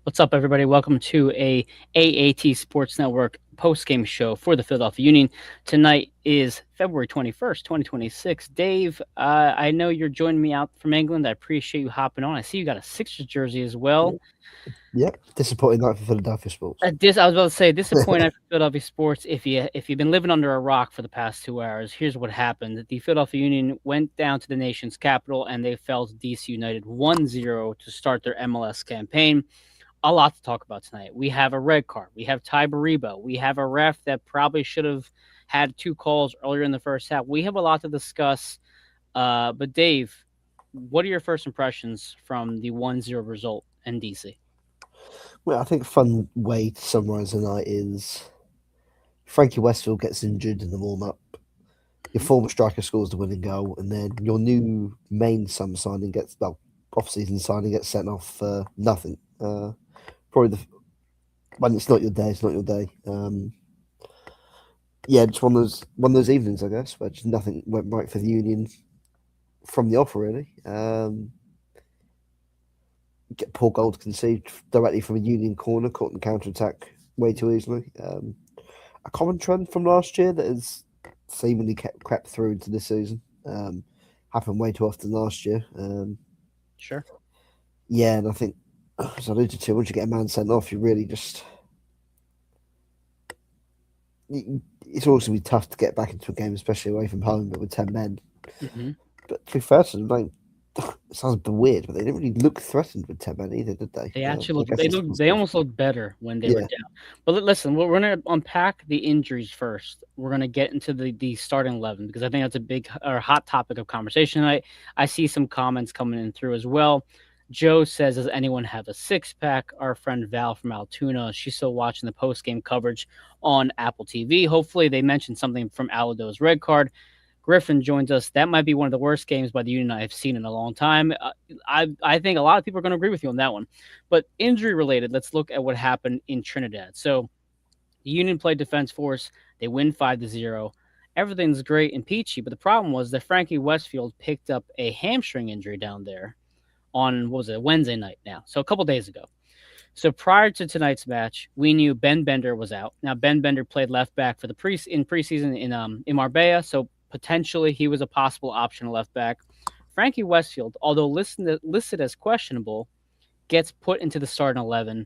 What's up, everybody? Welcome to a AAT Sports Network post-game show for the Philadelphia Union. Tonight is February 21st, 2026. Dave, I know you're joining me out from England. I appreciate you hopping on. I see you got a Sixers jersey as well. Yep. Disappointing night for Philadelphia sports. I was about to say, disappointing for Philadelphia sports. If you've been living under a rock for the past 2 hours, here's what happened: the Philadelphia Union went down to the nation's capital and they fell to DC United 1-0 to start their MLS campaign. A lot to talk about tonight. We have a red card. We have Ty Barrera. We have a ref that probably should have had two calls earlier in the first half. We have a lot to discuss. But Dave, what are your first impressions from the 1-0 result in DC? Well, I think a fun way to summarise the night is Frankie Westfield gets injured in the warm up. Your former striker scores the winning goal, and then your new main summer signing off season signing gets sent off for nothing. Probably when it's not your day, it's not your day. Just one of those evenings, I guess, where just nothing went right for the Union from the off, really. Get poor goal conceded directly from a Union corner, caught in counter attack way too easily. A common trend from last year that has seemingly crept through into this season. Happened way too often last year. Sure. Yeah, and I think, as I alluded to, once you get a man sent off, you really just. It's always going to be tough to get back into a game, especially away from home, but with 10 men. Mm-hmm. But to be fair to them, it sounds a bit weird, but they didn't really look threatened with 10 men either, did they? They actually I look. guess They almost looked better when they were yeah, down. But listen, we're going to unpack the injuries first. We're going to get into the starting 11 because I think that's a big or hot topic of conversation tonight. I see some comments coming in through as well. Joe says, "Does anyone have a six pack?" Our friend Val from Altoona, she's still watching the post game coverage on Apple TV. Hopefully, they mentioned something from Alado's red card. Griffin joins us. That might be one of the worst games by the Union I've seen in a long time. I think a lot of people are going to agree with you on that one. But injury related, let's look at what happened in Trinidad. So the Union played Defense Force. They win 5-0. Everything's great and peachy, but the problem was that Frankie Westfield picked up a hamstring injury down there on, what was it, Wednesday night now. So a couple days ago. So prior to tonight's match, we knew Ben Bender was out. Now Ben Bender played left back for the preseason in Marbella, so potentially he was a possible option left back. Frankie Westfield, although listed as questionable, gets put into the starting 11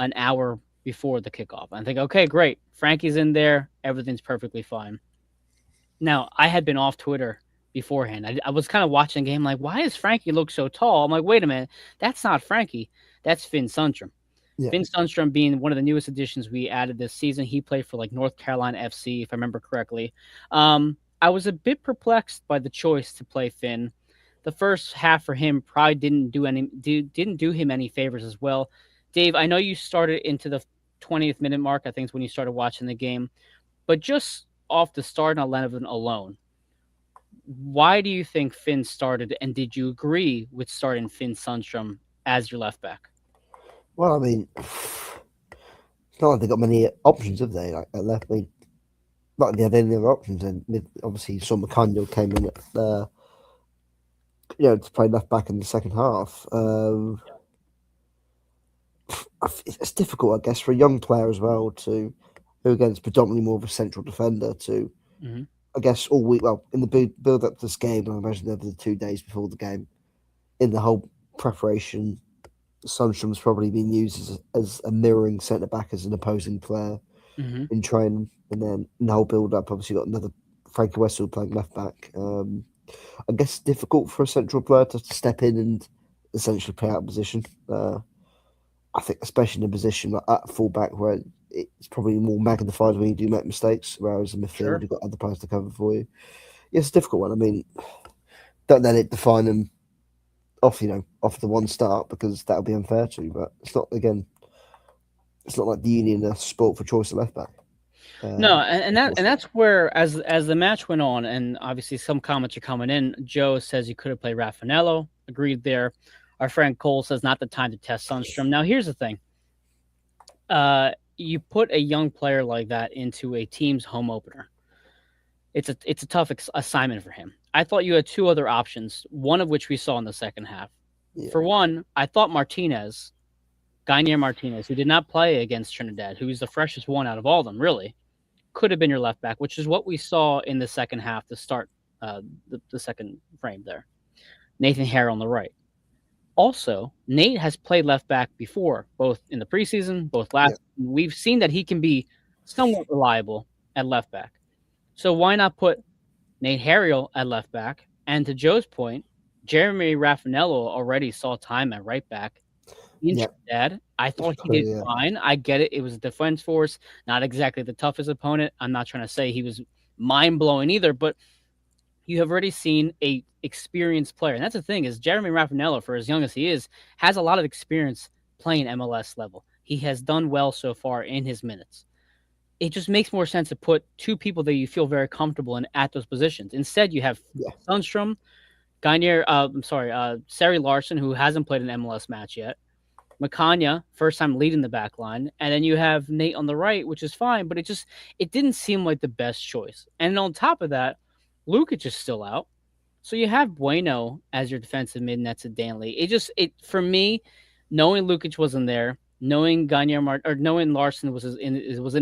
an hour before the kickoff. I think, okay, great. Frankie's in there. Everything's perfectly fine. Now, I had been off Twitter beforehand. I was kind of watching the game like, why does Frankie look so tall? I'm like, wait a minute. That's not Frankie. That's Finn Sundstrom. yeah. Finn Sundstrom being one of the newest additions we added this season. He played for like North Carolina FC, if I remember correctly. I was a bit perplexed by the choice to play Finn. The first half for him probably didn't do him any favors as well. Dave, I know you started into the 20th minute mark. I think it's when you started watching the game, but just off the starting 11 alone, why do you think Finn started, and did you agree with starting Finn Sundstrom as your left back? Well, I mean, it's not like they got many options, have they? Like at left, I mean, not like they had any other options. And obviously, you saw McCandle came in, to play left back in the second half. It's difficult, I guess, for a young player as well who again is predominantly more of a central defender to, Mm-hmm. I guess, all week. Well, in the build up to this game, I imagine over the 2 days before the game, in the whole preparation, Sundstrom's probably been used as a mirroring centre back as an opposing player Mm-hmm. in training, and then in the whole build up, obviously got another Frankie Westfield playing left back. I guess it's difficult for a central player to step in and essentially play out of position. I think, especially in a position like at fullback where it's probably more magnified when you do make mistakes, whereas in midfield Sure. you've got other players to cover for you. Yeah, it's a difficult one. I mean, don't let it define them off the one start because that would be unfair to you. But it's not again. It's not like the Union are sport for choice of left back. No, and that's where as the match went on, and obviously some comments are coming in. Joe says you could have played Raffanello. Agreed there. Our friend Cole says not the time to test Sundstrom. Now here's the thing. You put a young player like that into a team's home opener. It's a tough assignment for him. I thought you had two other options, one of which we saw in the second half. Yeah, For one, I thought Martinez Gainier Martinez, who did not play against Trinidad, who's the freshest one out of all of them, really, could have been your left back, which is what we saw in the second half to start the second frame there. Nathan Harrell on the right. Also, Nate has played left back before, both in the preseason, both Yeah, last. We've seen that he can be somewhat reliable at left back. So why not put Nate Harriel at left back? And to Joe's point, Jeremy Raffanello already saw time at right back in yeah, Trinidad. I it's thought he true. did Yeah, fine. I get it. It was a defense force, not exactly the toughest opponent. I'm not trying to say he was mind blowing either, but you have already seen a experienced player. And that's the thing is Jeremy Raffanello, for as young as he is, has a lot of experience playing MLS level. He has done well so far in his minutes. It just makes more sense to put two people that you feel very comfortable in at those positions. Instead, you have yeah, Sundstrom, Sari Larson, who hasn't played an MLS match yet. Macania, first time leading the back line, and then you have Nate on the right, which is fine, but it didn't seem like the best choice. And on top of that, Lukic is still out. So you have Bueno as your defensive mid next to Danley. It for me, knowing Lukic wasn't there, knowing knowing Larson was in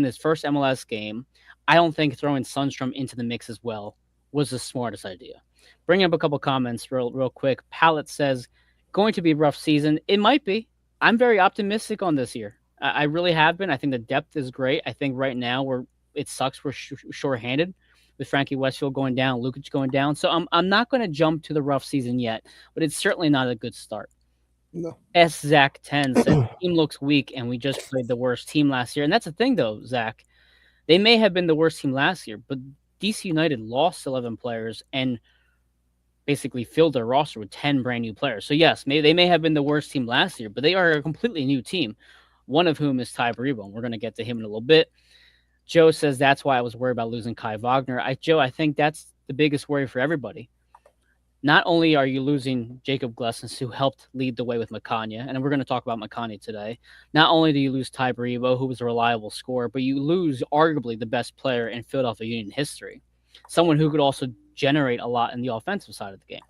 his first MLS game, I don't think throwing Sundstrom into the mix as well was the smartest idea. Bring up a couple comments real quick. Pallet says, going to be a rough season. It might be. I'm very optimistic on this year. I really have been. I think the depth is great. I think right now it sucks we're short-handed with Frankie Westfield going down, Lukic going down. So I'm not going to jump to the rough season yet, but it's certainly not a good start. no, S Zach 10 said team looks weak and we just played the worst team last year. And that's the thing though, Zach. They may have been the worst team last year, but DC United lost 11 players and basically filled their roster with 10 brand new players. So yes, maybe they may have been the worst team last year, but they are a completely new team. One of whom is Ty Baribo, and we're going to get to him in a little bit. Joe says that's why I was worried about losing Kai Wagner. Joe, I think that's the biggest worry for everybody. Not only are you losing Jacob Glessens, who helped lead the way with Macania, and we're going to talk about Macania today. Not only do you lose Ty Baribo, who was a reliable scorer, but you lose arguably the best player in Philadelphia Union history, someone who could also generate a lot in the offensive side of the game.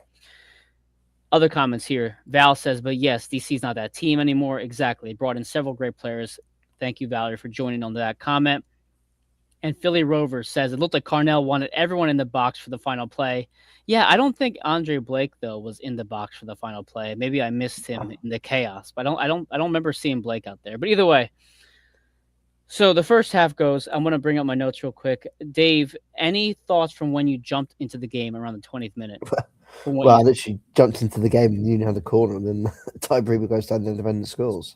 Other comments here. Val says, but yes, DC's not that team anymore. Exactly. Brought in several great players. Thank you, Valerie, for joining on that comment. And Philly Rover says it looked like Carnell wanted everyone in the box for the final play. Yeah, I don't think Andre Blake though was in the box for the final play. Maybe I missed him in the chaos, but I don't remember seeing Blake out there. But either way, so the first half goes. I'm going to bring up my notes real quick. Dave, any thoughts from when you jumped into the game around the 20th minute? Well, I literally jumped into the game and Union had the corner, and then Ty Brewer goes down the independent scores.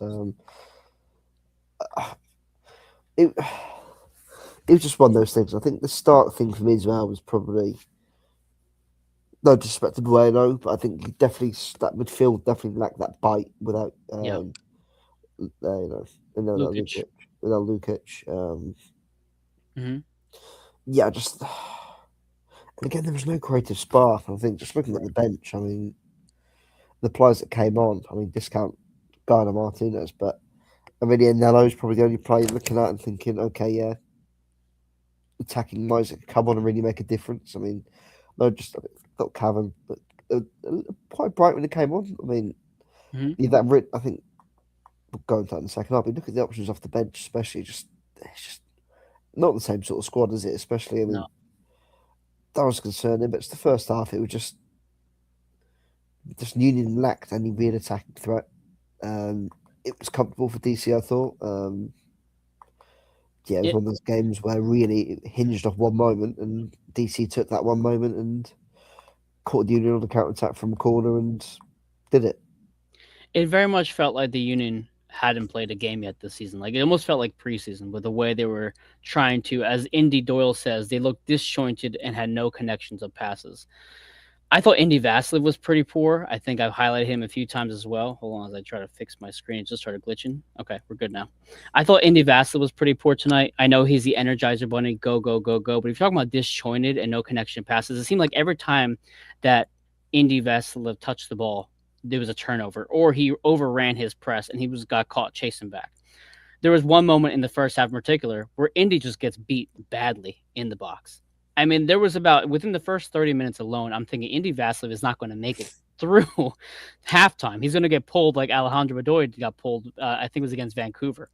It was just one of those things. I think the start thing for me as well was probably no disrespect to Bueno, but I think definitely that midfield definitely lacked that bite without Lukic. Without Lukic. Mm-hmm. Yeah, just and again there was no creative spark. I think just looking at the bench, I mean, the players that came on, I mean, discount Garner Martinez, but Amelia Nello's probably the only player looking at and thinking, okay, yeah, attacking wise, it could come on and really make a difference. I mean, no, just not Cavan, but quite bright when it came on. I mean, I think we'll go into that in the second half. But look at the options off the bench, especially it's just not the same sort of squad, is it? Especially, I mean, that was concerning. But it's the first half; it was just Union lacked any real attacking threat. It was comfortable for DC, I thought. Yeah, it was one of those games where really it hinged off one moment, and DC took that one moment and caught the Union on the counter attack from a corner and did it. It very much felt like the Union hadn't played a game yet this season. Like it almost felt like preseason with the way they were trying to, as Indy Doyle says, they looked disjointed and had no connections of passes. I thought Indy Vasiliev was pretty poor. I think I've highlighted him a few times as well. Hold on as I try to fix my screen. It just started glitching. Okay, we're good now. I thought Indy Vasiliev was pretty poor tonight. I know he's the Energizer Bunny, go, go, go, go. But if you're talking about disjointed and no connection passes, it seemed like every time that Indy Vasiliev touched the ball, there was a turnover or he overran his press and got caught chasing back. There was one moment in the first half in particular where Indy just gets beat badly in the box. I mean, there was about within the first 30 minutes alone, I'm thinking Indy Vasiliev is not going to make it through halftime. He's going to get pulled like Alejandro Bedoya got pulled. I think it was against Vancouver.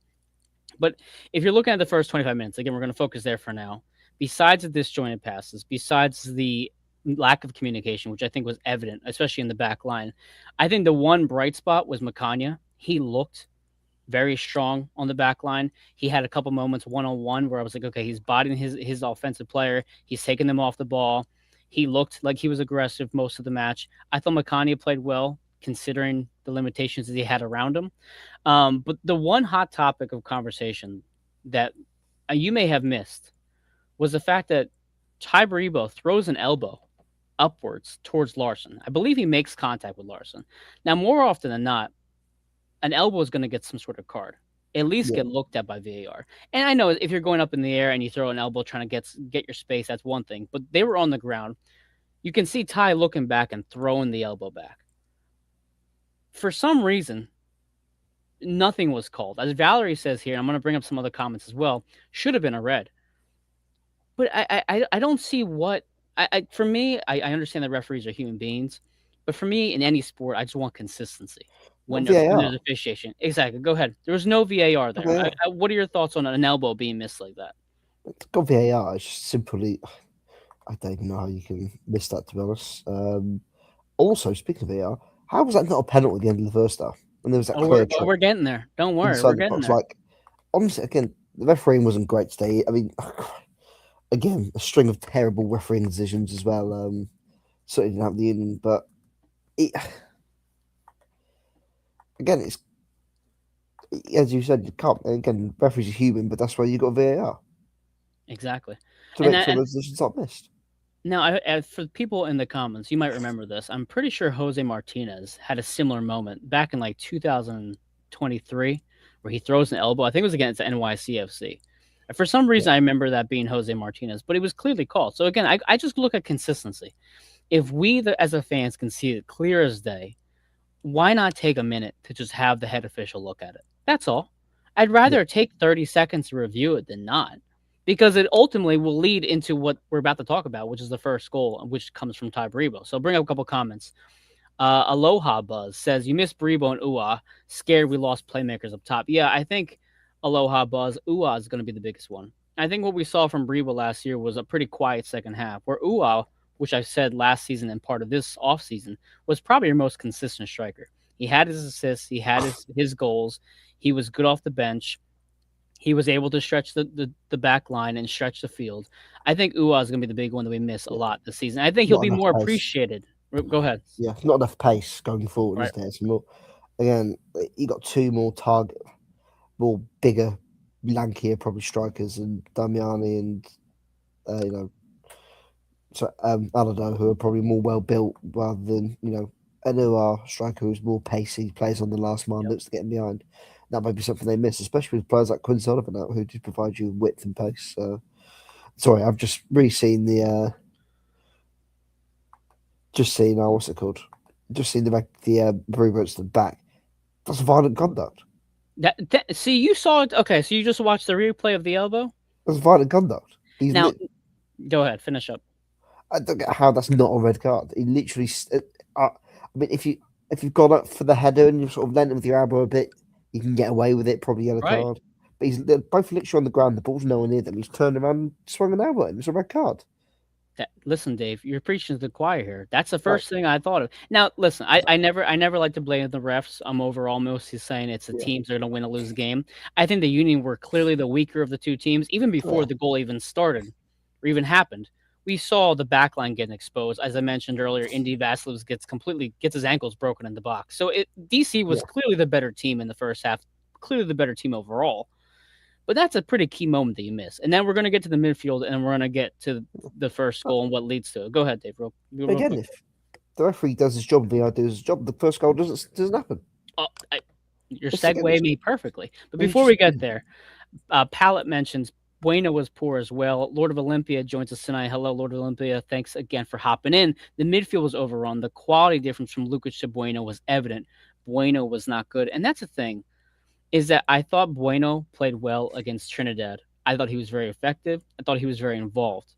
But if you're looking at the first 25 minutes, again, we're going to focus there for now. Besides the disjointed passes, besides the lack of communication, which I think was evident, especially in the back line, I think the one bright spot was Makanya. He looked very strong on the back line. He had a couple moments one on one where I was like, okay, he's bodying his offensive player. He's taking them off the ball. He looked like he was aggressive most of the match. I thought Makanya played well considering the limitations that he had around him. But the one hot topic of conversation that you may have missed was the fact that Ty Baribo throws an elbow upwards towards Larson. I believe he makes contact with Larson. Now, more often than not, an elbow is going to get some sort of card, at least Yeah, get looked at by VAR. And I know if you're going up in the air and you throw an elbow trying to get your space, that's one thing. But they were on the ground. You can see Ty looking back and throwing the elbow back. For some reason, nothing was called. As Valerie says here, I'm going to bring up some other comments as well. Should have been a red, but I don't see what for me. I understand that referees are human beings, but for me in any sport, I just want consistency not when there's VAR. officiation. Exactly. Go ahead. There was no VAR there. VAR. What are your thoughts on an elbow being missed like that? Got VAR. It's just simply. I don't even know how you can miss that. To be honest. Also, speaking of VAR, how was that not a penalty at the end of the first half? And there was that Oh, clear trip we're getting there. Don't worry, we're inside the getting box. there. Like honestly, again, the refereeing wasn't great today. I mean, again, a string of terrible refereeing decisions as well. Certainly didn't have the in, but it, again, it's as you said, you can't. Again, referees are human, but that's why you got VAR Exactly. to And make that, sure and those decisions aren't missed. now, for people in the comments, you might remember this. I'm pretty sure Jose Martinez had a similar moment back in like 2023 where he throws an elbow. I think it was against NYCFC. For some Yeah, reason, I remember that being Jose Martinez, but it was clearly called. So again, I just look at consistency. If we, as a fans, can see it clear as day, why not take a minute to just have the head official look at it? That's all. I'd yeah, rather take 30 seconds to review it than not because it ultimately will lead into what we're about to talk about, which is the first goal, which comes from Ty Brebo. So I'll bring up a couple comments. Aloha Buzz says, you missed Brebo and Ua. Scared we lost playmakers up top. Yeah, I think Aloha Buzz, Ua is going to be the biggest one. I think what we saw from Brebo last year was a pretty quiet second half, where Ua, which I said last season and part of this offseason, was probably your most consistent striker. He had his assists, he had his goals, he was good off the bench. He was able to stretch the back line and stretch the field. I think Ua is going to be the big one that we miss a yeah. lot this season. I think he'll Not be enough more pace. appreciated. Go ahead. Yeah, not enough pace going forward, is Right. there? Some more. Again, you got two more bigger, lankier probably strikers, and Damiani and you know, so Alado, who are probably more well built rather than Anua striker who's more pacey, plays on the last man, Yep. looks to get in behind. That might be something they miss, especially with players like Quinn Sullivan out who do provide you width and pace. Sorry, I've just really seen just seen what's it called? Just seen the Brewers to the back. That's violent conduct. See, you saw it. Okay, so you just watched the replay of the elbow. That's violent conduct. Now, go ahead, finish up. I don't get how that's not a red card. He literally. I mean, if you've gone up for the header and you've sort of lent him with your elbow a bit, you can get away with it. Probably yellow Right. card. But they're both literally on the ground. The ball's nowhere near them. He's turned around and swung an elbow at him. It's a red card. Listen, Dave, you're preaching to the choir here. That's the Like, first thing I thought of. Now, listen, I never like to blame the refs. I'm overall mostly saying it's the yeah, teams that are going to win or lose the game. I think the Union were clearly the weaker of the two teams, even before yeah, the goal even started or even happened. We saw the back line getting exposed. As I mentioned earlier, Indy Vasilevs gets his ankles broken in the box. So DC was yeah. clearly the better team in the first half, clearly the better team overall. But that's a pretty key moment that you miss. And then we're going to get to the midfield and we're going to get to the first But goal and what leads to it. Go ahead, Dave, real again, quick. if the referee does his job, the does his job, the first goal doesn't happen. Oh, you're It's again, segueing me perfectly. But it's before just we get there, Pallet mentions Bueno was poor as well. Lord of Olympia joins us tonight. Hello, Lord of Olympia. Thanks again for hopping in. The midfield was overrun. The quality difference from Lukic to Bueno was evident. Bueno was not good. And that's the thing, is that I thought Bueno played well against Trinidad. I thought he was very effective. I thought he was very involved.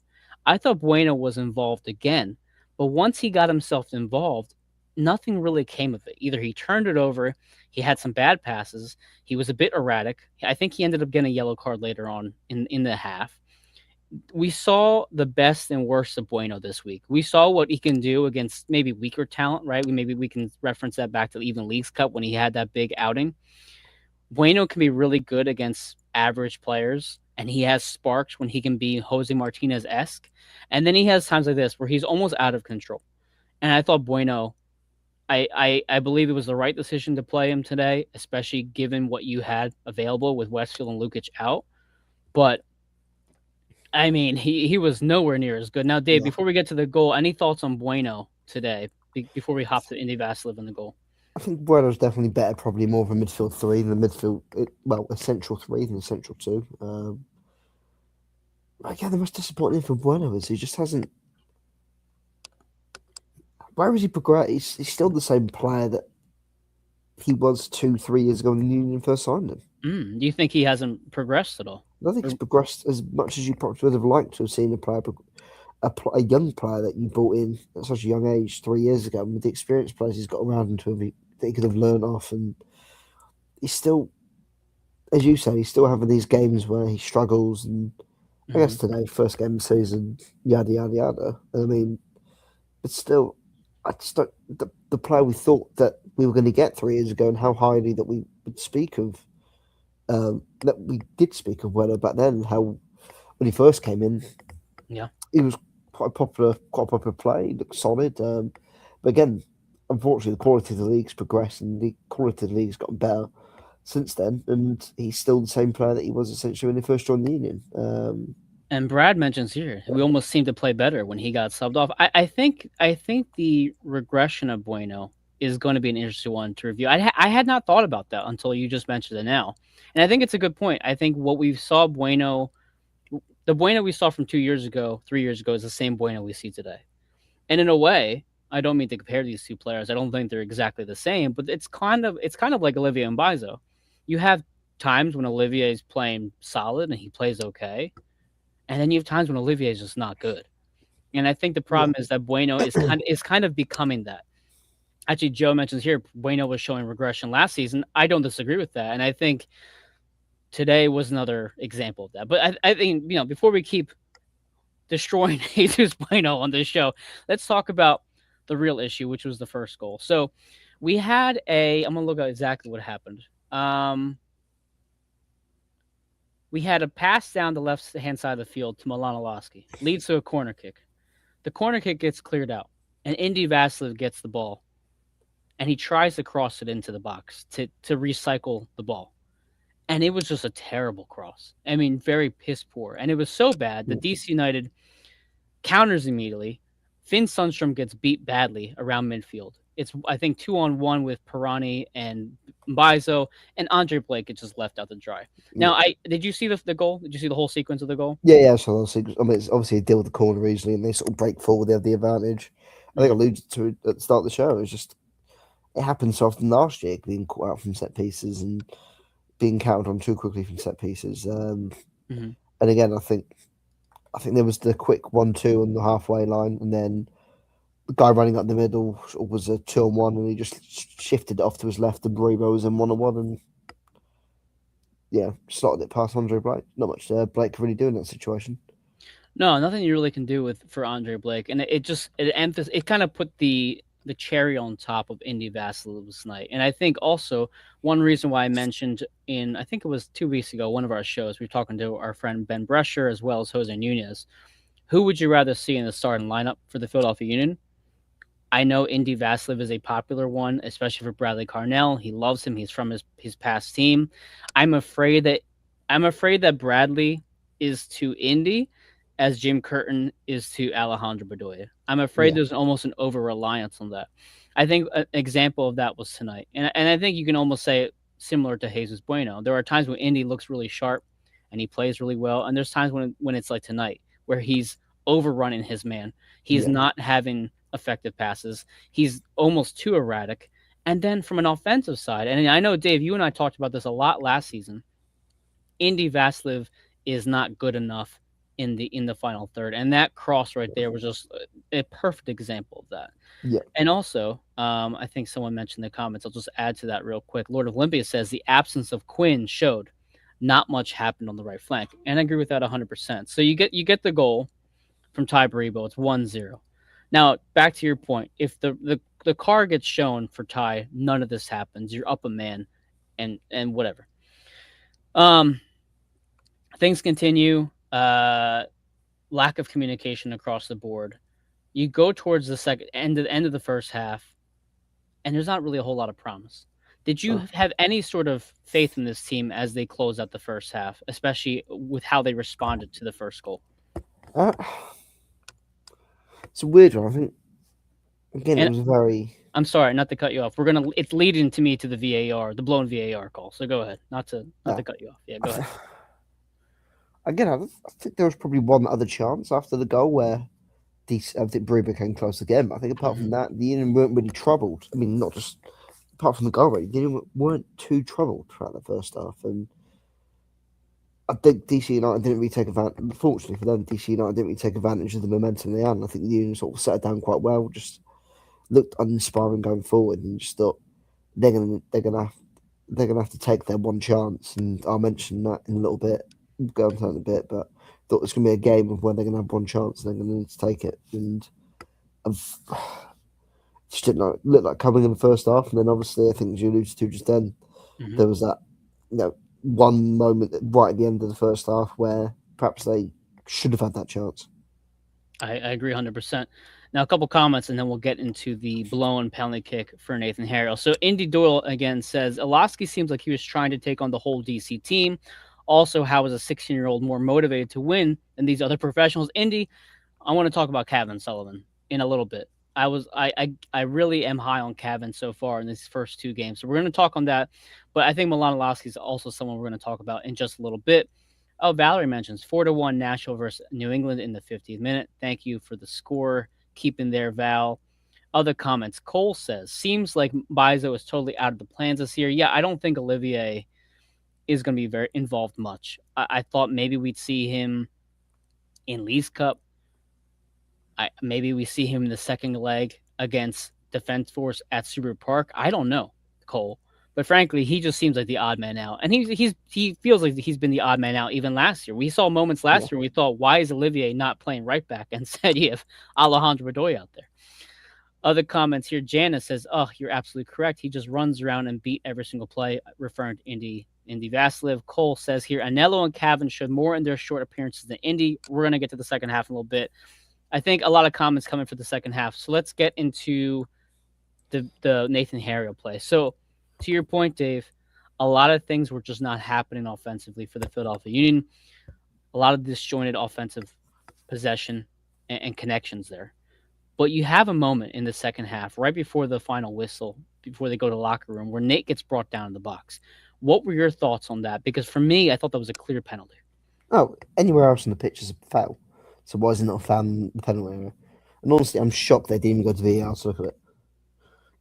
I thought Bueno was involved again. But once he got himself involved, nothing really came of it. Either he turned it over, he had some bad passes, he was a bit erratic. I think he ended up getting a yellow card later on in the half. We saw the best and worst of Bueno this week. We saw what he can do against maybe weaker talent, right? Maybe we can reference that back to even Leagues Cup when he had that big outing. Bueno can be really good against average players, and he has sparks when he can be Jose Martinez esque. And then he has times like this where he's almost out of control. And I thought Bueno, I believe it was the right decision to play him today, especially given what you had available with Westfield and Lukic out. But I mean, he was nowhere near as good. Now, Dave, Yeah, before we get to the goal, any thoughts on Bueno today before we hop to Indy Vasiliev in the goal? I think Bueno's definitely better, probably more of a midfield three than a midfield, well, a central three than a central two. Again, the most disappointing for Bueno is he just hasn't. Where has he progressed? He's still the same player that he was 2, 3 years ago when the Union first signed him. Do you think he hasn't progressed at all? I don't think he's Or- progressed as much as you probably would have liked to have seen a player, a young player that you brought in at such a young age 3 years ago, and with the experienced players he's got around him that he could have learned off. And he's still, as you say, he's still having these games where he struggles. And I Mhm. guess today, first game of the season, yada yada yada. I mean, but still, I just don't. The player we thought that we were going to get 3 years ago, and how highly that we would speak of, that we did speak of Weller back then. How when he first came in, Yeah. he was quite a popular play. He looked solid. But again, unfortunately, the quality of the league's progressed, and the quality of the league's gotten better since then. And he's still the same player that he was essentially when he first joined the Union. And Brad mentions here we almost seemed to play better when he got subbed off. I think the regression of Bueno is going to be an interesting one to review. I had not thought about that until you just mentioned it now, and I think it's a good point. I think what we saw Bueno, the Bueno we saw from 2 years ago, 3 years ago, is the same Bueno we see today. And in a way, I don't mean to compare these two players. I don't think they're exactly the same, but it's kind of like Olivier and Bizo. You have times when Olivier is playing solid and he plays okay, and then you have times when Olivier is just not good. And I think the Yeah, problem is that Bueno is kind of becoming that. Actually, Joe mentions here Bueno was showing regression last season. I don't disagree with that, and I think today was another example of that. But I think before we keep destroying Jesus Bueno on this show, let's talk about the real issue, which was the first goal. So we had I'm gonna look at exactly what happened. We had a pass down the left hand side of the field to Milanowski, leads to a corner kick. The corner kick gets cleared out, and Indy Vasiliev gets the ball, and he tries to cross it into the box to recycle the ball. And it was just a terrible cross. I mean, very piss poor. And it was so bad that DC United counters immediately. Finn Sundstrom gets beat badly around midfield. It's, I think, 2-on-1 with Pirani and Bizo, and Andre Blake gets just left out to dry. yeah, Now, did you see the goal? Did you see the whole sequence of the goal? yeah. So obviously, I mean, it's obviously a deal with the corner easily, and they sort of break forward. They have the advantage. I think I Hmm. alluded to it at the start of the show. It's just it happened so often last year, being caught out from set pieces and being counted on too quickly from set pieces. Hmm. And again, I think there was the quick 1-2 on the halfway line, and then the guy running up the middle was a 2-on-1, and he just shifted it off to his left, and Baribo was in 1-on-1, and yeah, slotted it past Andre Blake. Not much Blake could really do in that situation. No, nothing you really can do with for Andre Blake, and it kind of put the cherry on top of Indy Vasiliev's night. And I think also one reason why I mentioned in I think it was 2 weeks ago one of our shows we were talking to our friend Ben Brescher as well as Jose Nunez. Who would you rather see in the starting lineup for the Philadelphia Union? I know Indy Vasiliev is a popular one, especially for Bradley Carnell. He loves him. He's from his past team. I'm afraid that I'm afraid that Bradley is to Indy as Jim Curtin is to Alejandro Bedoya. I'm afraid Yeah, there's almost an over reliance on that. I think an example of that was tonight, and I think you can almost say it similar to Jesus Bueno. There are times when Indy looks really sharp and he plays really well, and there's times when it's like tonight where he's overrunning his man. He's yeah, not having effective passes. He's almost too erratic. And then from an offensive side, and I know Dave, you and I talked about this a lot last season. Indy Vasiliev is not good enough in the final third, and that cross right there was just a perfect example of that. Yeah. And also, I think someone mentioned in the comments. I'll just add to that real quick. Lord of Olympia says the absence of Quinn showed not much happened on the right flank, and I agree with that 100%. So you get the goal from Ty Baribo. It's 1-0. Now back to your point. If the car gets shown for Ty, none of this happens. You're up a man, and whatever. Um, things continue. Lack of communication across the board. You go towards the end of the first half, and there's not really a whole lot of promise. Did you Uh, have any sort of faith in this team as they close out the first half, especially with how they responded to the first goal? uh, it's a weird one. I think again it And was a very I'm sorry, not to cut you off. It's leading to me to the VAR, the blown VAR call. So go ahead. Not to uh, cut you off. Yeah, I go ahead. again. I think there was probably one other chance after the goal where I think Brewer came close again. But I think apart Mhm. from that, the Union weren't really troubled. I mean, not just apart from the goal rate, the Union weren't too troubled throughout the first half. And I think DC United didn't really take advantage. Unfortunately for them, DC United didn't really take advantage of the momentum they had. And I think the Union sort of set it down quite well. Just looked uninspiring going forward, and just thought they're gonna have to take their one chance. And I'll mention that in a little bit. We'll go into that in a bit, but thought it's gonna be a game of where they're gonna have one chance and they're gonna need to take it. And I've just didn't look like coming in the first half, and then obviously I think as you alluded to just then, Mhm. there was that one moment right at the end of the first half where perhaps they should have had that chance. I agree 100%. Now, a couple comments, and then we'll get into the blown penalty kick for Nathan Harrell. So, Indy Doyle again says Olaski seems like he was trying to take on the whole DC team. Also, how is a 16-year-old more motivated to win than these other professionals? Indy, I want to talk about Kevin Sullivan in a little bit. I really am high on Kevin so far in these first two games. So we're going to talk on that. But I think Milan Olaski is also someone we're going to talk about in just a little bit. Oh, Valerie mentions 4-1 Nashville versus New England in the 50th minute. Thank you for the score. Keeping there, Val. Other comments. Cole says, seems like Bizo is totally out of the plans this year. Yeah, I don't think Olivier is going to be very involved much. I thought maybe we'd see him in Lee's Cup. Maybe we see him in the second leg against Defense Force at Super Park. I don't know, Cole. But frankly, he just seems like the odd man out, and he feels like he's been the odd man out even last year. We saw moments Yeah. last year. We thought, why is Olivier not playing right back? And said you have Alejandro Bedoy out there. Other comments here. Jana says, "Oh, you're absolutely correct. He just runs around and beat every single play," referring to Indy Vasiliev. Cole says here, Anello and Cavan showed more in their short appearances than Indy. We're gonna get to the second half in a little bit. I think a lot of comments coming for the second half. So let's get into the Nathan Harriel play. So to your point, Dave, a lot of things were just not happening offensively for the Philadelphia Union. A lot of disjointed offensive possession and connections there. But you have a moment in the second half, right before the final whistle, before they go to the locker room, where Nate gets brought down in the box. What were your thoughts on that? Because for me, I thought that was a clear penalty. Oh, anywhere else on the pitch is a foul. So why is it not a foul in the penalty area? And honestly, I'm shocked they didn't even go to VAR to look at it.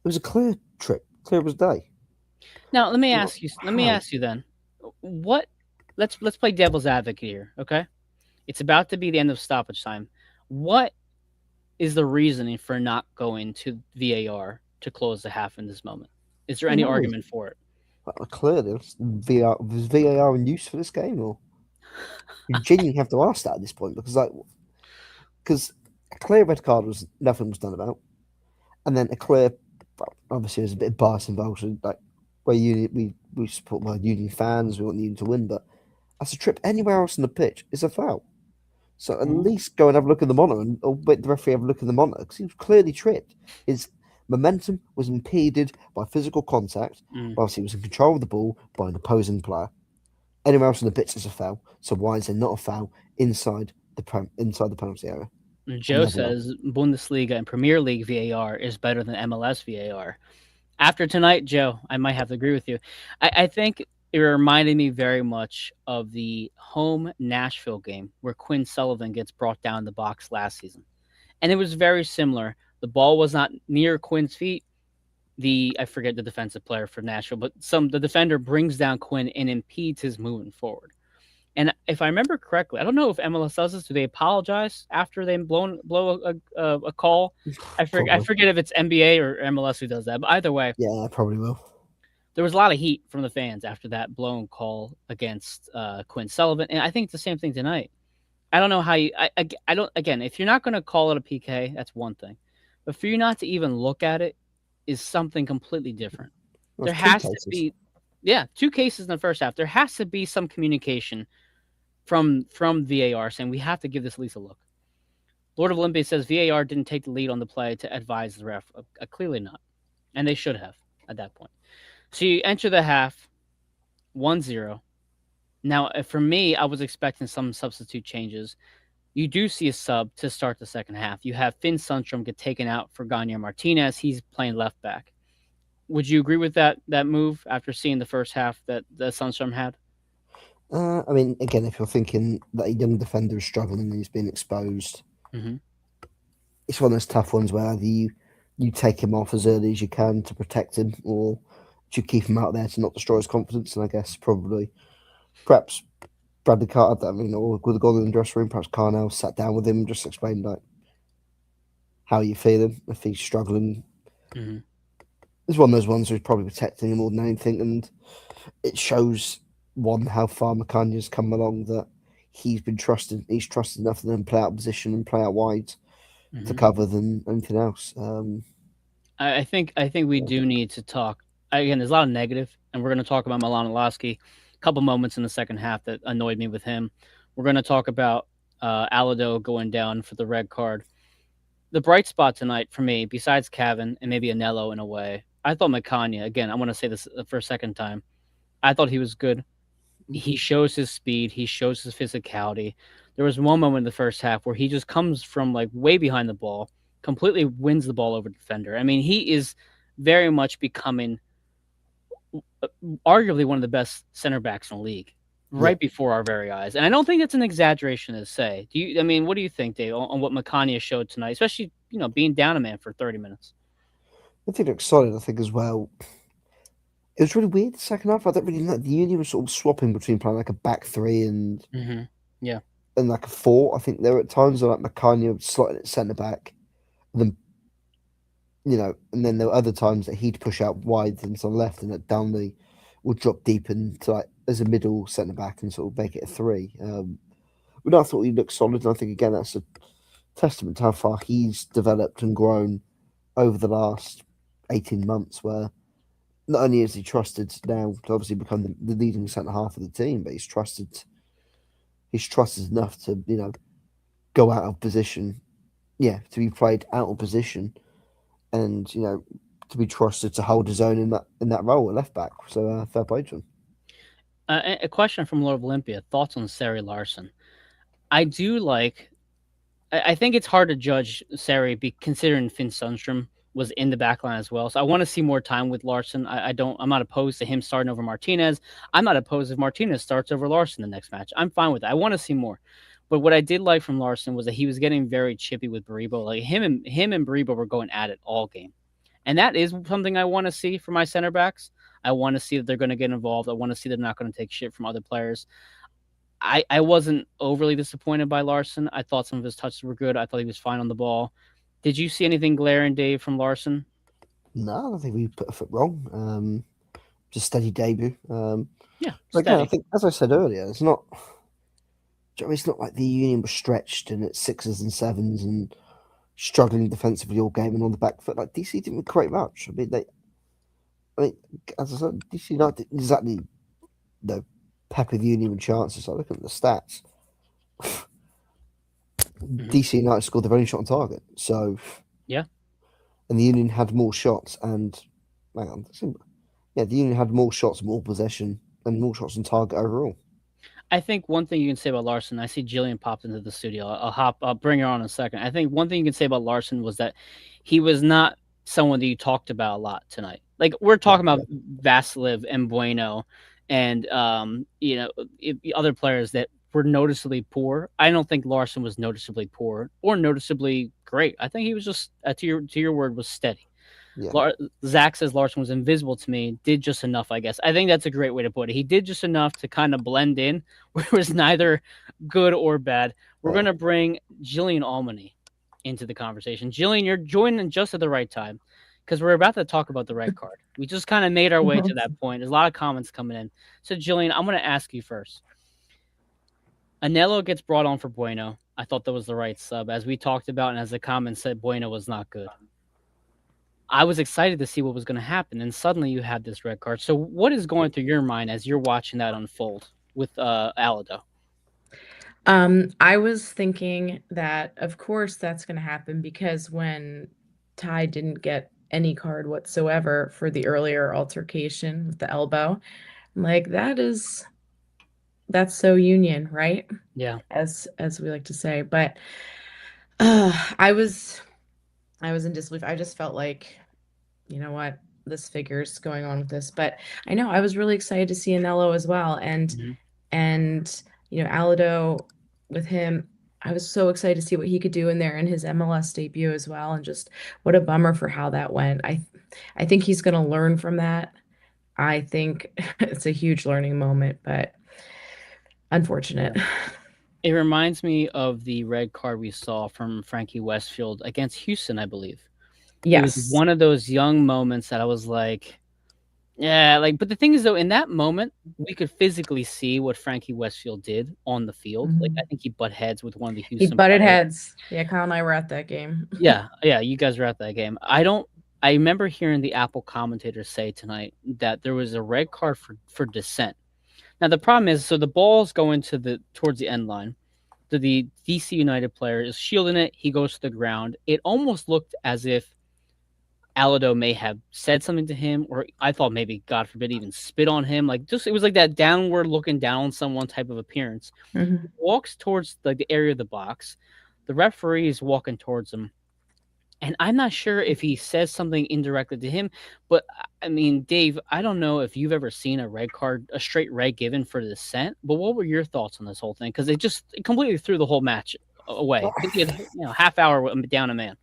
It was a clear trip, clear as day. Now, let me Not ask you. Let me how. ask you then. What? Let's play devil's advocate here, okay? It's about to be the end of stoppage time. What is the reasoning for not going to VAR to close the half in this moment? Is there Well, any no reason. argument for it? Clearly, VAR was VAR in use for this game, or you genuinely have to ask that at this point because a clear red card was nothing was done about, and then a clear, well, obviously there's a bit of bias involved, so like where we support my Union fans, we want the Union to win, but as a trip anywhere else on the pitch is a foul. So at Mhm. least go and have a look at the monitor, or let the referee have a look at the monitor because he was clearly tripped. His momentum was impeded by physical contact, Mm. whilst he was in control of the ball by an opposing player. Anywhere else on the pitch is a foul. So why is there not a foul inside the penalty area? I'll Joe never know. says Bundesliga and Premier League VAR is better than MLS VAR. After tonight, Joe, I might have to agree with you. I think it reminded me very much of the home Nashville game where Quinn Sullivan gets brought down the box last season. And it was very similar. The ball was not near Quinn's feet. I forget the defensive player for Nashville, but the defender brings down Quinn and impedes his moving forward. And if I remember correctly, I don't know if MLS does this. Do they apologize after they blow a call? I Probably. forget if it's NBA or MLS who does that. But either way, Yeah, probably will. there was a lot of heat from the fans after that blown call against Quinn Sullivan, and I think it's the same thing tonight. I don't know how you. I don't. Again, if you're not going to call it a PK, that's one thing, but for you not to even look at it is something completely different. There's There two has to cases. be, yeah, two cases in the first half. There has to be some communication from VAR saying we have to give this at least a look. Lord of Olympia says VAR didn't take the lead on the play to advise the ref. Clearly not, and they should have at that point. So you enter the half 1-0. Now, for me, I was expecting some substitute changes. You do see a sub to start the second half. You have Finn Sundstrom get taken out for Gagne Martinez. He's playing left back. Would you agree with that move after seeing the first half that Sundstrom had? I mean, again, if you're thinking that a young defender is struggling and he's been exposed, Mm-hmm. it's one of those tough ones where either you take him off as early as you can to protect him, or you keep him out there to not destroy his confidence. And I guess probably, perhaps Bradley Carter, I mean, or with a goal in the dressing room, perhaps Carnell sat down with him and just explained like how you feeling if he's struggling. Mm-hmm. It's one of those ones who's probably protecting him more than anything, and it shows one how far McCanya's come along that he's been trusted. He's trusted enough to then play out position and play out wide to Mm-hmm. cover than anything else. I think we do need to talk again. There's a lot of negative, and we're going to talk about Milan Lasky. A couple moments in the second half that annoyed me with him. We're going to talk about Alado going down for the red card. The bright spot tonight for me, besides Cavan and maybe Anello in a way, I thought Macania. Again, I want to say this for a second time. I thought he was good. He shows his speed. He shows his physicality. There was one moment in the first half where he just comes from like way behind the ball, completely wins the ball over the defender. I mean, he is very much becoming arguably one of the best center backs in the league Yeah, right before our very eyes. And I don't think that's an exaggeration to say. Do you? I mean, what do you think, Dave, on what Makania showed tonight, especially being down a man for 30 minutes? I think it's solid. I think as well. It was really weird the second half. I don't really know. The Union was sort of swapping between playing like a back three Mm-hmm. Yeah. and like a four. I think there were times where like McCartney would slot in at centre back, and then and then there were other times that he'd push out wide and to the left, and that Downley would drop deep into like as a middle centre back and sort of make it a three. But I thought he looked solid, and I think again that's a testament to how far he's developed and grown over the last 18 months. Where not only is he trusted now to obviously become the leading centre half of the team, but he's trusted enough to go out of position, yeah, to be played out of position, and to be trusted to hold his own in that role at left back. So fair play to him. A question from Lord of Olympia: thoughts on Sari Larson? I do like. I think it's hard to judge Sari, considering Finn Sundstrom was in the back line as well. So I want to see more time with Larson. I don't. I'm not opposed to him starting over Martinez. I'm not opposed if Martinez starts over Larson the next match. I'm fine with that. I want to see more. But what I did like from Larson was that he was getting very chippy with Baribo. Like him and Baribo were going at it all game. And that is something I want to see for my center backs. I want to see that they're going to get involved. I want to see they're not going to take shit from other players. I wasn't overly disappointed by Larson. I thought some of his touches were good. I thought he was fine on the ball. Did you see anything glaring, Dave, from Larson? No, I don't think we put a foot wrong. Just steady debut. Yeah, But again, I steady. think as I said earlier, it's not like the Union was stretched and it's sixes and sevens and struggling defensively all game and on the back foot. Like DC didn't create much. I mean, as I said, DC United didn't exactly pepper the Union with chances. I look at the stats. Hmm. DC United scored their only shot on target. So, Yeah. and the Union had more shots and, hang on, yeah, the Union had more shots, more possession, and more shots on target overall. I think one thing you can say about Larson, I see Jillian popped into the studio. I'll bring her on in a second. I think one thing you can say about Larson was that he was not someone that you talked about a lot tonight. Like we're No, talking about yeah, Vasilev and Bueno and other players that were noticeably poor. I don't think Larson was noticeably poor or noticeably great. I think he was just to your word was steady. Yeah. Zach says Larson was invisible to me, did just enough, I guess. I think that's a great way to put it. He did just enough to kind of blend in, where it was neither good or bad. We're Yeah. going to bring Jillian Almany into the conversation. Jillian, you're joining just at the right time because we're about to talk about the red card. We just kind of made our way to that point. There's a lot of comments coming in. So, Jillian, I'm going to ask you first. Anello gets brought on for Bueno. I thought that was the right sub. As we talked about, and as the comments said, Bueno was not good. I was excited to see what was going to happen, and suddenly you had this red card. So, what is going through your mind as you're watching that unfold with Alado? I was thinking that, of course, that's going to happen because when Ty didn't get any card whatsoever for the earlier altercation with the elbow, I'm like, that's so union, right? Yeah. As we like to say. But uh, I was I was in disbelief. I just felt like, you know what, this figure's going on with this. But I know I was really excited to see Anello as well. Mhm. And Alado with him, I was so excited to see what he could do in there in his MLS debut as well. And just what a bummer for how that went. I think he's going to learn from that. I think it's a huge learning moment, but unfortunate. Yeah. It reminds me of the red card we saw from Frankie Westfield against Houston, I believe. It was Yes. one of those young moments that I was like, yeah, like, but the thing is, though, in that moment, we could physically see what Frankie Westfield did on the field. Like, I Mhm. think he butt heads with one of the He Houston butted players. heads. Yeah, Kyle and I were at that game. Yeah, yeah, you guys were at that game. I remember hearing the Apple commentators say tonight that there was a red card for dissent. Now the problem is, so the ball's going to the towards the end line. The DC United player is shielding it. He goes to the ground. It almost looked as if Alado may have said something to him, or I thought maybe, God forbid, even spit on him. Like, just it was like that downward looking down on someone type of appearance. He Mhm. walks towards like the area of the box. The referee is walking towards him. And I'm not sure if he says something indirectly to him, but I mean, Dave, I don't know if you've ever seen a red card, a straight red given for dissent, but what were your thoughts on this whole thing? Because it completely threw the whole match away. I think we had, half hour down a man.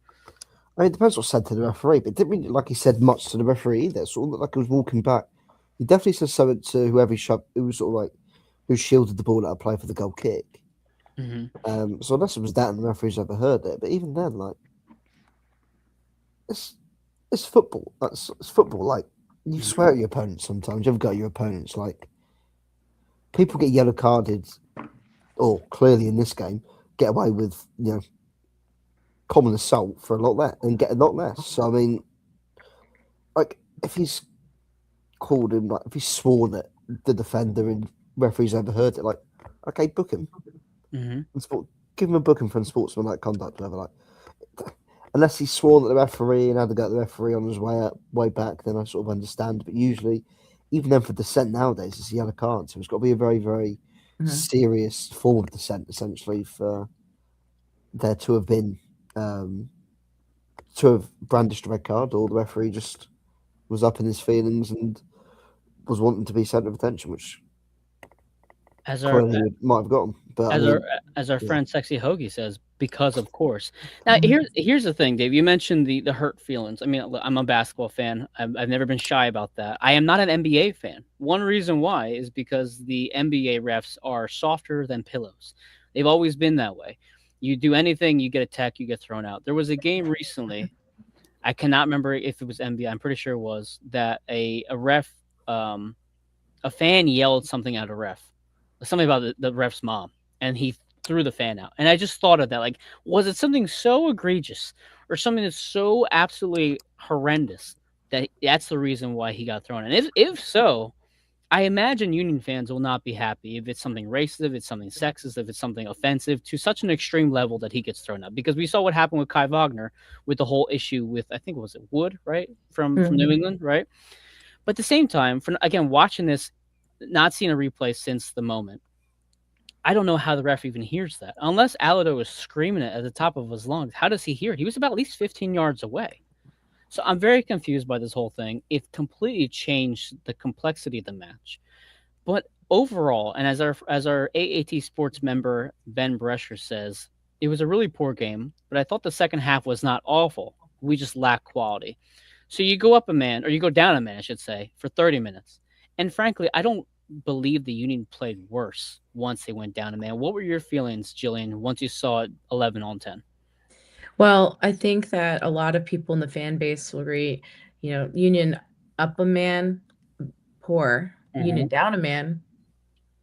I mean, it depends what's said to the referee, but it didn't really, like he said much to the referee either. It sort of looked like he was walking back. He definitely said something to whoever he shoved, who was sort of like, who shielded the ball out of play for the goal kick. Mm-hmm. So unless it was that and the referee's ever heard it, but even then, like, it's it's football. It's football. Like, you Mm-hmm. swear at your opponents sometimes. You ever go at your opponents? Like, people get yellow carded, or clearly in this game, get away with, common assault for a lot less and get a lot less. So, I mean, like, if he's called him, like, if he's sworn at the defender and referees ever heard it, like, okay, book him. Mm-hmm. Give him a booking for unsportsmanlike conduct, whatever. Like, unless he's sworn at the referee and had to go to the referee on his way back, then I sort of understand. But usually, even then for dissent nowadays, it's a yellow card, so it's got to be a very, very Mhm. serious form of dissent, essentially, for there to have been to have brandished a red card, or the referee just was up in his feelings and was wanting to be centre of attention, which As our clearly he might have gotten. But I as our mean, as our yeah, friend Sexy Hoagie says, because of course. Now Mhm. here's the thing, Dave. You mentioned the hurt feelings. I mean, I'm a basketball fan. I've never been shy about that. I am not an NBA fan. One reason why is because the NBA refs are softer than pillows. They've always been that way. You do anything, you get a tech, you get thrown out. There was a game recently. I cannot remember if it was NBA. I'm pretty sure it was that a ref, um, a fan yelled something at a ref, something about the ref's mom, and he threw the fan out. And I just thought of that. Like, was it something so egregious or something that's so absolutely horrendous that that's the reason why he got thrown? And if so, I imagine Union fans will not be happy if it's something racist, if it's something sexist, if it's something offensive to such an extreme level that he gets thrown out. Because we saw what happened with Kai Wagner with the whole issue with, I think, was it Wood, right, from New Mhm. England, right? But at the same time, for again watching this, not seeing a replay since the moment, I don't know how the ref even hears that. Unless Alado was screaming it at the top of his lungs, how does he hear it? He was about at least 15 yards away. So I'm very confused by this whole thing. It completely changed the complexity of the match. But overall, and as our AAT Sports member Ben Brescher says, it was a really poor game. But I thought the second half was not awful. We just lacked quality. So you go up a man, or you go down a man, I should say, for 30 minutes. And frankly, I don't believe the Union played worse once they went down a man. What were your feelings, Jillian, once you saw it 11 on 10? Well, I think that a lot of people in the fan base will agree, Union up a man, poor. Union Mm-hmm. down a man,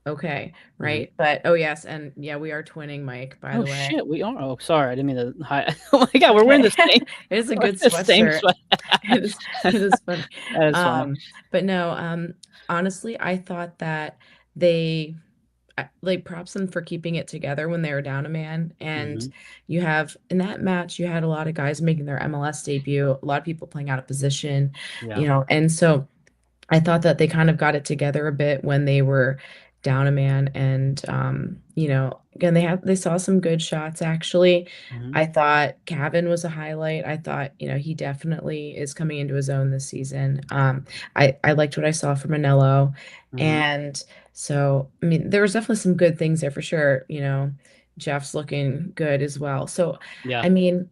okay, Mm-hmm. right? But oh yes, and yeah, we are twinning, Mike, by Oh the way. shit, we are. Oh, sorry, I didn't mean to hide. Oh my god, we're wearing Okay. the same. It is a We're good the same sweatshirt. sweat. It is funny. That is funny. But no, honestly, I thought that they like props them for keeping it together when they were down a man. And Mm-hmm. you have in that match, you had a lot of guys making their MLS debut, a lot of people playing out of position, Yeah. and so I thought that they kind of got it together a bit when they were down a man. And again, they saw some good shots actually. Mm-hmm. I thought Cavan was a highlight. I thought, he definitely is coming into his own this season. I liked what I saw from Anello. Mm-hmm. And so, I mean, there was definitely some good things there for sure. Jeff's looking good as well. So, Yeah. I mean,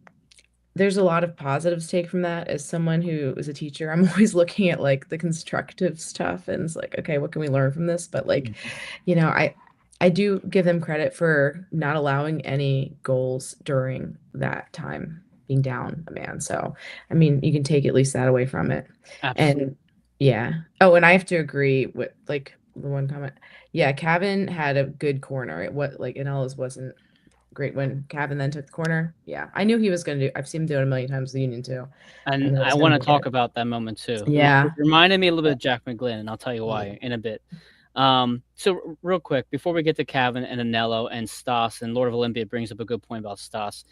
there's a lot of positives take from that. As someone who is a teacher, I'm always looking at like the constructive stuff and it's like, okay, what can we learn from this? But like, Mhm. I do give them credit for not allowing any goals during that time being down a man. So, I mean, you can take at least that away from it. Absolutely. And yeah. Oh, and I have to agree with like the one comment. Yeah, Cavan had a good corner. It what like Inel's wasn't great when Cavan then took the corner. Yeah, I knew he was going to do. I've seen him do it a million times with the Union too. I And knew it I was going want to to be talk good. about that moment too. It Yeah. reminded me a little bit of Jack McGlynn, and I'll tell you why in a bit. So real quick, before we get to Cavan and Anello and Stas, and Lord of Olympia brings up a good point about Stas.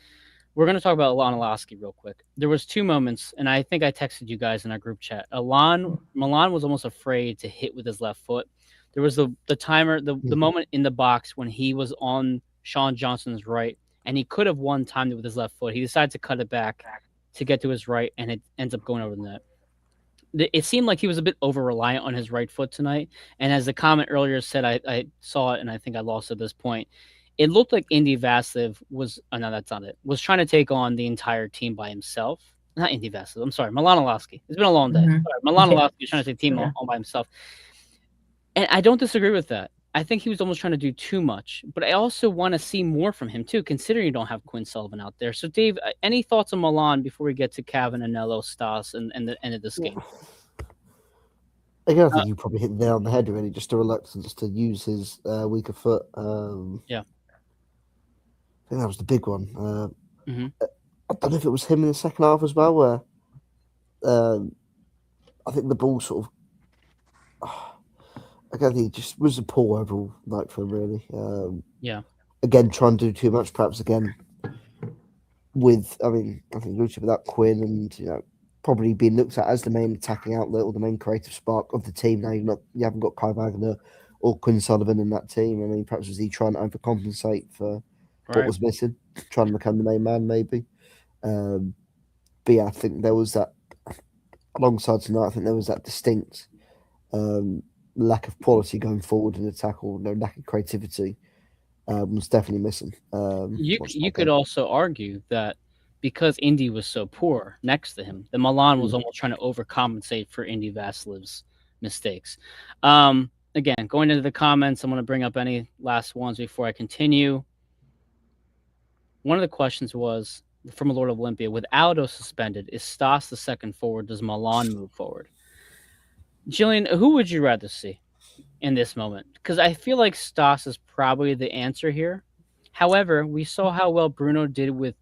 We're going to talk about Alon Alowski real quick. There was two moments, and I think I texted you guys in our group chat. Milan was almost afraid to hit with his left foot. There was the timer, the moment in the box when he was on Sean Johnson's right, and he could have won timed it with his left foot. He decided to cut it back to get to his right, and it ends up going over the net. It seemed like he was a bit over reliant on his right foot tonight. And as the comment earlier said, I saw it and I think I lost at this point. It looked like Indy Vassiv was, oh no, that's not it, was trying to take on the entire team by himself. Not Indy Vassiv, I'm sorry, Milan Alowski. It's been a long day. Mhm. Sorry, Milan Yeah. Alowski was trying to take the team Yeah. on by himself. And I don't disagree with that. I think he was almost trying to do too much, but I also want to see more from him too, considering you don't have Quinn Sullivan out there. So, Dave, any thoughts on Milan before we get to Cavan, Anello, Stas, and the end of this game? Again, I think you probably hit the nail on the head really. Just a reluctance to use his weaker foot. Yeah. I think that was the big one. Mm-hmm. I don't know if it was him in the second half as well, where I think the ball sort of. Again, he just was a poor overall night for him, really. Yeah. Again, trying to do too much, perhaps again. I think Lucha without Quinn and probably being looked at as the main attacking outlet or the main creative spark of the team. Now you haven't got Kai Wagner or Quinn Sullivan in that team. I mean, perhaps was he trying to overcompensate for what was missing, trying to become the main man, maybe. But yeah, I think there was that alongside tonight. I think there was that distinct lack of quality going forward in the tackle, no lack of creativity was definitely missing. You could also argue that because Indy was so poor next to him, that Milan was almost trying to overcompensate for Indy Vasilev's mistakes. Again, going into the comments, I'm going to bring up any last ones before I continue. One of the questions was from Lord of Olympia: with Aldo suspended, is Stas the second forward? Does Milan move forward? Jillian, who would you rather see in this moment? Because I feel like Stas is probably the answer here. However, we saw how well Bruno did with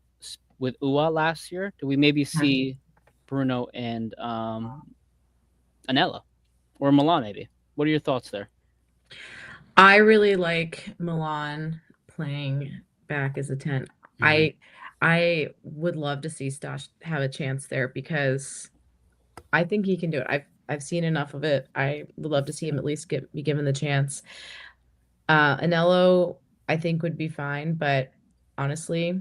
Ua last year. Do we maybe see Bruno and Anello or Milan maybe? What are your thoughts there? I really like Milan playing back as a 10. I would love to see Stash have a chance there because I think he can do it. I've seen enough of it. I would love to see him at least be given the chance. Anello, I think would be fine, but honestly,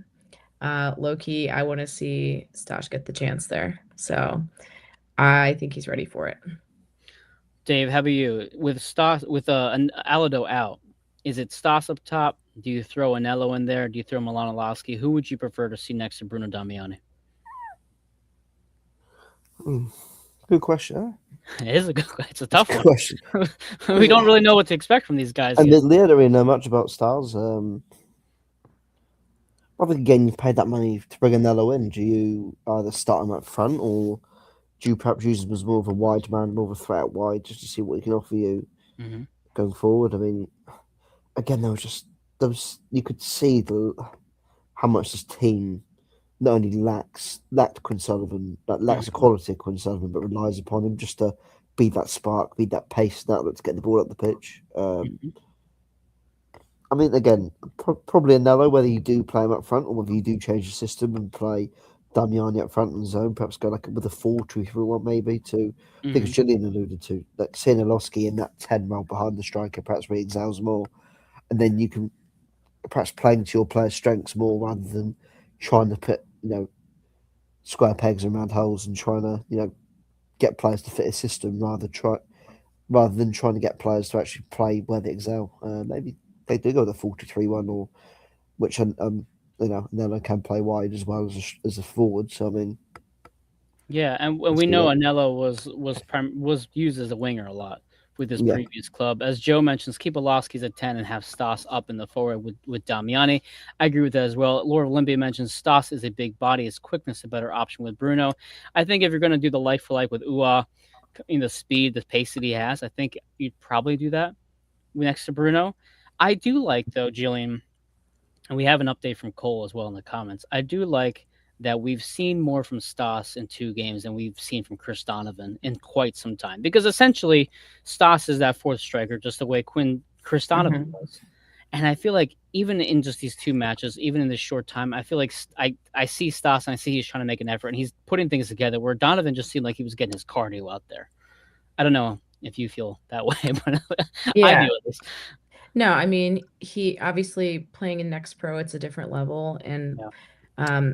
low key, I want to see Stash get the chance there. So I think he's ready for it. Dave, how about you? With Stas, with an Alado out, is it Stas up top? Do you throw Anello in there? Do you throw Milanowski? Who would you prefer to see next to Bruno Damiani? Good question. It is a good. It's a It's tough a good one. question. We don't really know what to expect from these guys yet. Admittedly, I don't really know much about Stars. I think again, you've paid that money to bring Anello in. Do you either start him up front, or do you perhaps use him as more of a wide man, more of a threat out wide, just to see what he can offer you Hmm. going forward? I mean, again, there was you could see how much this team not only lacked Quinn Sullivan, that lacks the quality of Quinn Sullivan, but relies upon him just to be that spark, be that pace, and outlet to get the ball up the pitch. Hmm. I mean, again, probably Anello, whether you do play him up front or whether you do change the system and play Damiani up front in the zone, perhaps go like with a 4-2-3-1 maybe to, I think Hmm. as Julian alluded to, like Sinalowski in that 10 role behind the striker perhaps really excels more. And then you can perhaps playing to your players' strengths more rather than trying to put, square pegs in round holes and trying to, get players to fit a system rather than trying to get players to actually play where they excel. Maybe they do go the 4-2-3-1 or which Nello can play wide as well as a forward. So I mean, Yeah, and let's we see know that. Anello was used as a winger a lot with his Yeah, previous club. As Joe mentions, keep Olowski's at 10 and have Stas up in the forward with Damiani. I agree with that as well. Lord Olympia mentions Stas is a big body, his quickness a better option with Bruno. I think if you're going to do the like for like with Ua, in the speed, the pace that he has, I think you'd probably do that next to Bruno. I do like though, Jillian, and we have an update from Cole as well in the comments. I do like that we've seen more from Stas in 2 games than we've seen from Chris Donovan in quite some time. Because essentially, Stas is that fourth striker, just the way Chris Donovan Hmm. was. And I feel like even in just these 2 matches, even in this short time, I feel like I see Stas and I see he's trying to make an effort and he's putting things together where Donovan just seemed like he was getting his cardio out there. I don't know if you feel that way, but I do Yeah. at least. No, I mean, he obviously playing in Next Pro, it's a different level. And Yeah.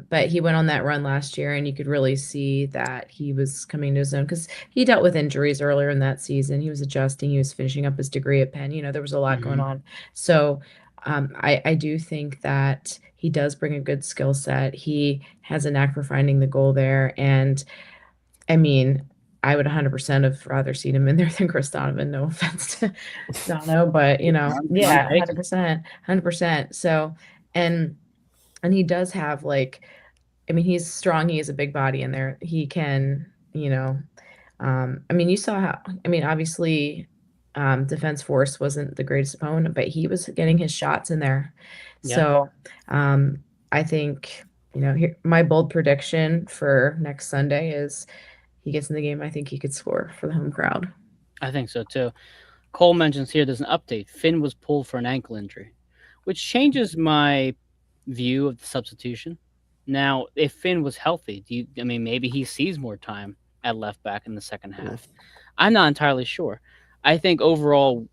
but he went on that run last year and you could really see that he was coming to his own because he dealt with injuries earlier in that season. He was adjusting, he was finishing up his degree at Penn. There was a lot going Hmm. on. So I do think that he does bring a good skill set. He has a knack for finding the goal there. And I mean, I would 100% have rather seen him in there than Chris Donovan. No offense to Dono, but None yeah, taken. 100%, 100%. So, and and he does have like, I mean, he's strong. He has a big body in there. He can, I mean, you saw how, I mean, obviously, Defense Force wasn't the greatest opponent, but he was getting his shots in there. Yeah, So, I think, here, my bold prediction for next Sunday is he gets in the game. I think he could score for the home crowd. I think so too. Cole mentions here there's an update. Finn was pulled for an ankle injury, which changes my view of the substitution. Now, if Finn was healthy, I mean, maybe he sees more time at left back in the second yeah, half. I'm not entirely sure. I think overall,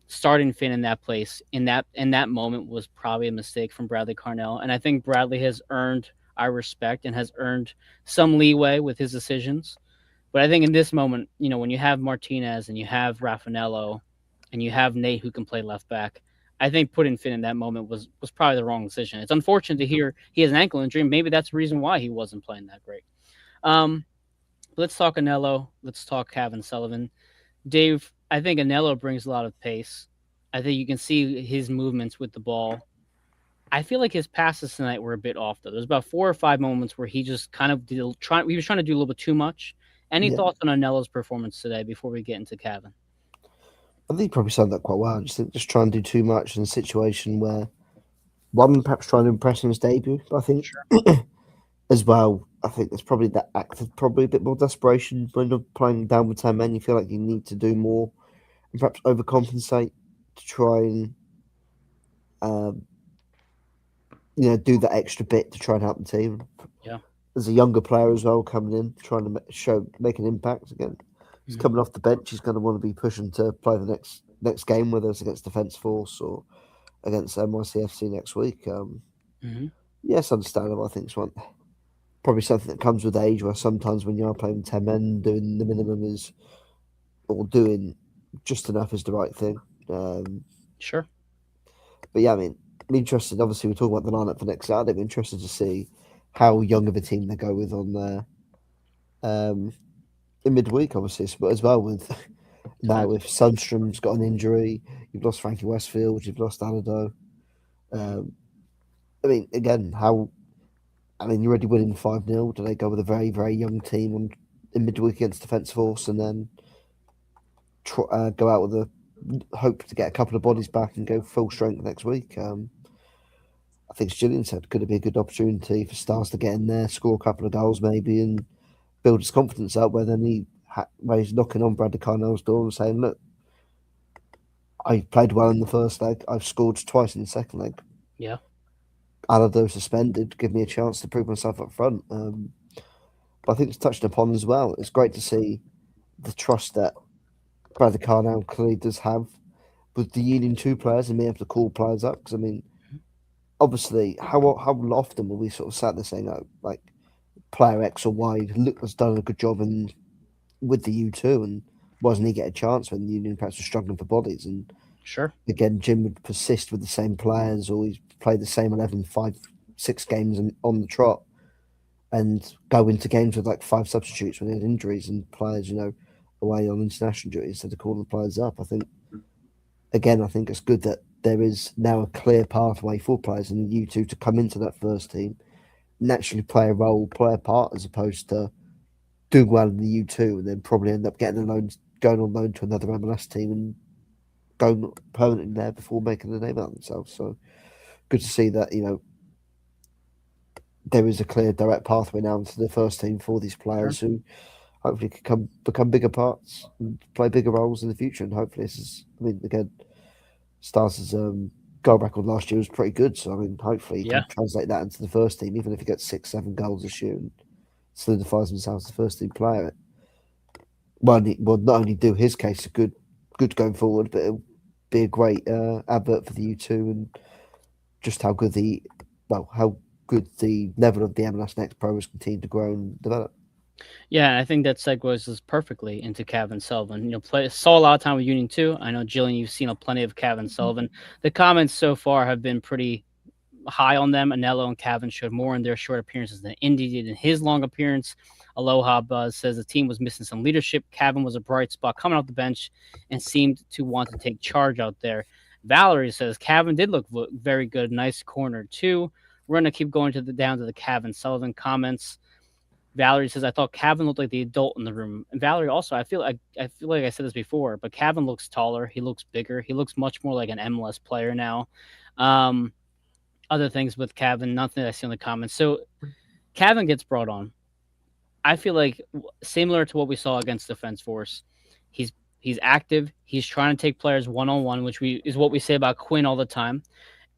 starting Finn in that place in that moment was probably a mistake from Bradley Carnell, and I think Bradley has earned our respect and has earned some leeway with his decisions. But I think in this moment, when you have Martinez and you have Raffanello and you have Nate who can play left back, I think putting Finn in that moment was probably the wrong decision. It's unfortunate to hear he has an ankle injury. Maybe that's the reason why he wasn't playing that great. Um, let's talk Anello. Let's talk Kevin Sullivan. Dave, I think Anello brings a lot of pace. I think you can see his movements with the ball. I feel like his passes tonight were a bit off though. There's about 4 or 5 moments where he just kind of he was trying to do a little bit too much. Any yeah. thoughts on Anello's performance today before we get into Kevin? I think he probably summed that quite well. I just think just try and do too much in a situation where one perhaps trying to impress in his debut, but I think Sure. as well, I think there's probably that act of probably a bit more desperation when you're playing down with 10 men. You feel like you need to do more and perhaps overcompensate to try and um, do that extra bit to try and help the team. Yeah. As a younger player as well, coming in trying to make an impact again. He's Hmm. coming off the bench. He's going to want to be pushing to play the next game, whether it's against Defence Force or against NYCFC next week. Hmm. Yes, understandable. I think it's probably something that comes with age, where sometimes when you are playing 10 men, doing the minimum is or doing just enough is the right thing. Um, Sure. but yeah, I mean, I'm interested. Obviously, we're talking about the lineup for next Saturday. I'm interested to see how young of a team they go with on there. Um, in midweek, obviously, but as well with now Defense. if Sundstrom's got an injury, you've lost Frankie Westfield, you've lost Alado. Um, I mean, again, you're already winning 5-0. Do they go with a very, very young team in midweek against Defence Force and then go out with a hope to get a couple of bodies back and go full strength next week? I think, as Gillian said, could it be a good opportunity for Stars to get in there, score a couple of goals maybe, and build his confidence up where then where he's knocking on Bradley Carnell's door and saying, look, I played well in the first leg. I've scored twice in the second leg. Yeah. Out of those suspended, give me a chance to prove myself up front. But I think it's touched upon as well. It's great to see the trust that Bradley Carnell clearly does have with the Union 2 players and being able to call players up. Because, I mean, obviously, how often will we sort of sat there saying, oh, like, player X or Y has done a good job with the U2 and why doesn't he get a chance when the Union perhaps was struggling for bodies? And Sure. again, Jim would persist with the same players or he's played the same 11, 6 games on the trot and go into games with like 5 substitutes when they had injuries and players, away on international duty instead of calling the players up. I think it's good that there is now a clear pathway for players in the U2 to come into that first team, naturally play a role, play a part, as opposed to doing well in the U2 and then probably end up going on loan to another MLS team and going permanently there before making a name out of themselves. So good to see that, there is a clear direct pathway now into the first team for these players who hopefully can become bigger parts and play bigger roles in the future. And hopefully again, Stars' goal record last year was pretty good. So, hopefully he can translate that into the first team, even if he gets 6, 7 goals this year and solidifies himself as the first team player. Well, not only do his case a good going forward, but it'll be a great advert for the U2 and just how good the level of the MLS Next Pro has continued to grow and develop. Yeah, I think that segues us perfectly into Kevin Sullivan. Saw a lot of time with Union 2. I know, Jillian, you've seen plenty of Kevin Sullivan. The comments so far have been pretty high on them. Anello and Kevin showed more in their short appearances than Indy did in his long appearance. Aloha Buzz says the team was missing some leadership. Kevin was a bright spot coming off the bench and seemed to want to take charge out there. Valerie says Kevin did look very good. Nice corner, too. We're going to keep going down to the Kevin Sullivan comments. Valerie says, I thought Kevin looked like the adult in the room. And Valerie also, I feel like I said this before, but Kevin looks taller. He looks bigger. He looks much more like an MLS player now. Other things with Kevin, nothing that I see in the comments. So Kevin gets brought on. I feel like similar to what we saw against Defense Force, he's active. He's trying to take players one-on-one, which is what we say about Quinn all the time.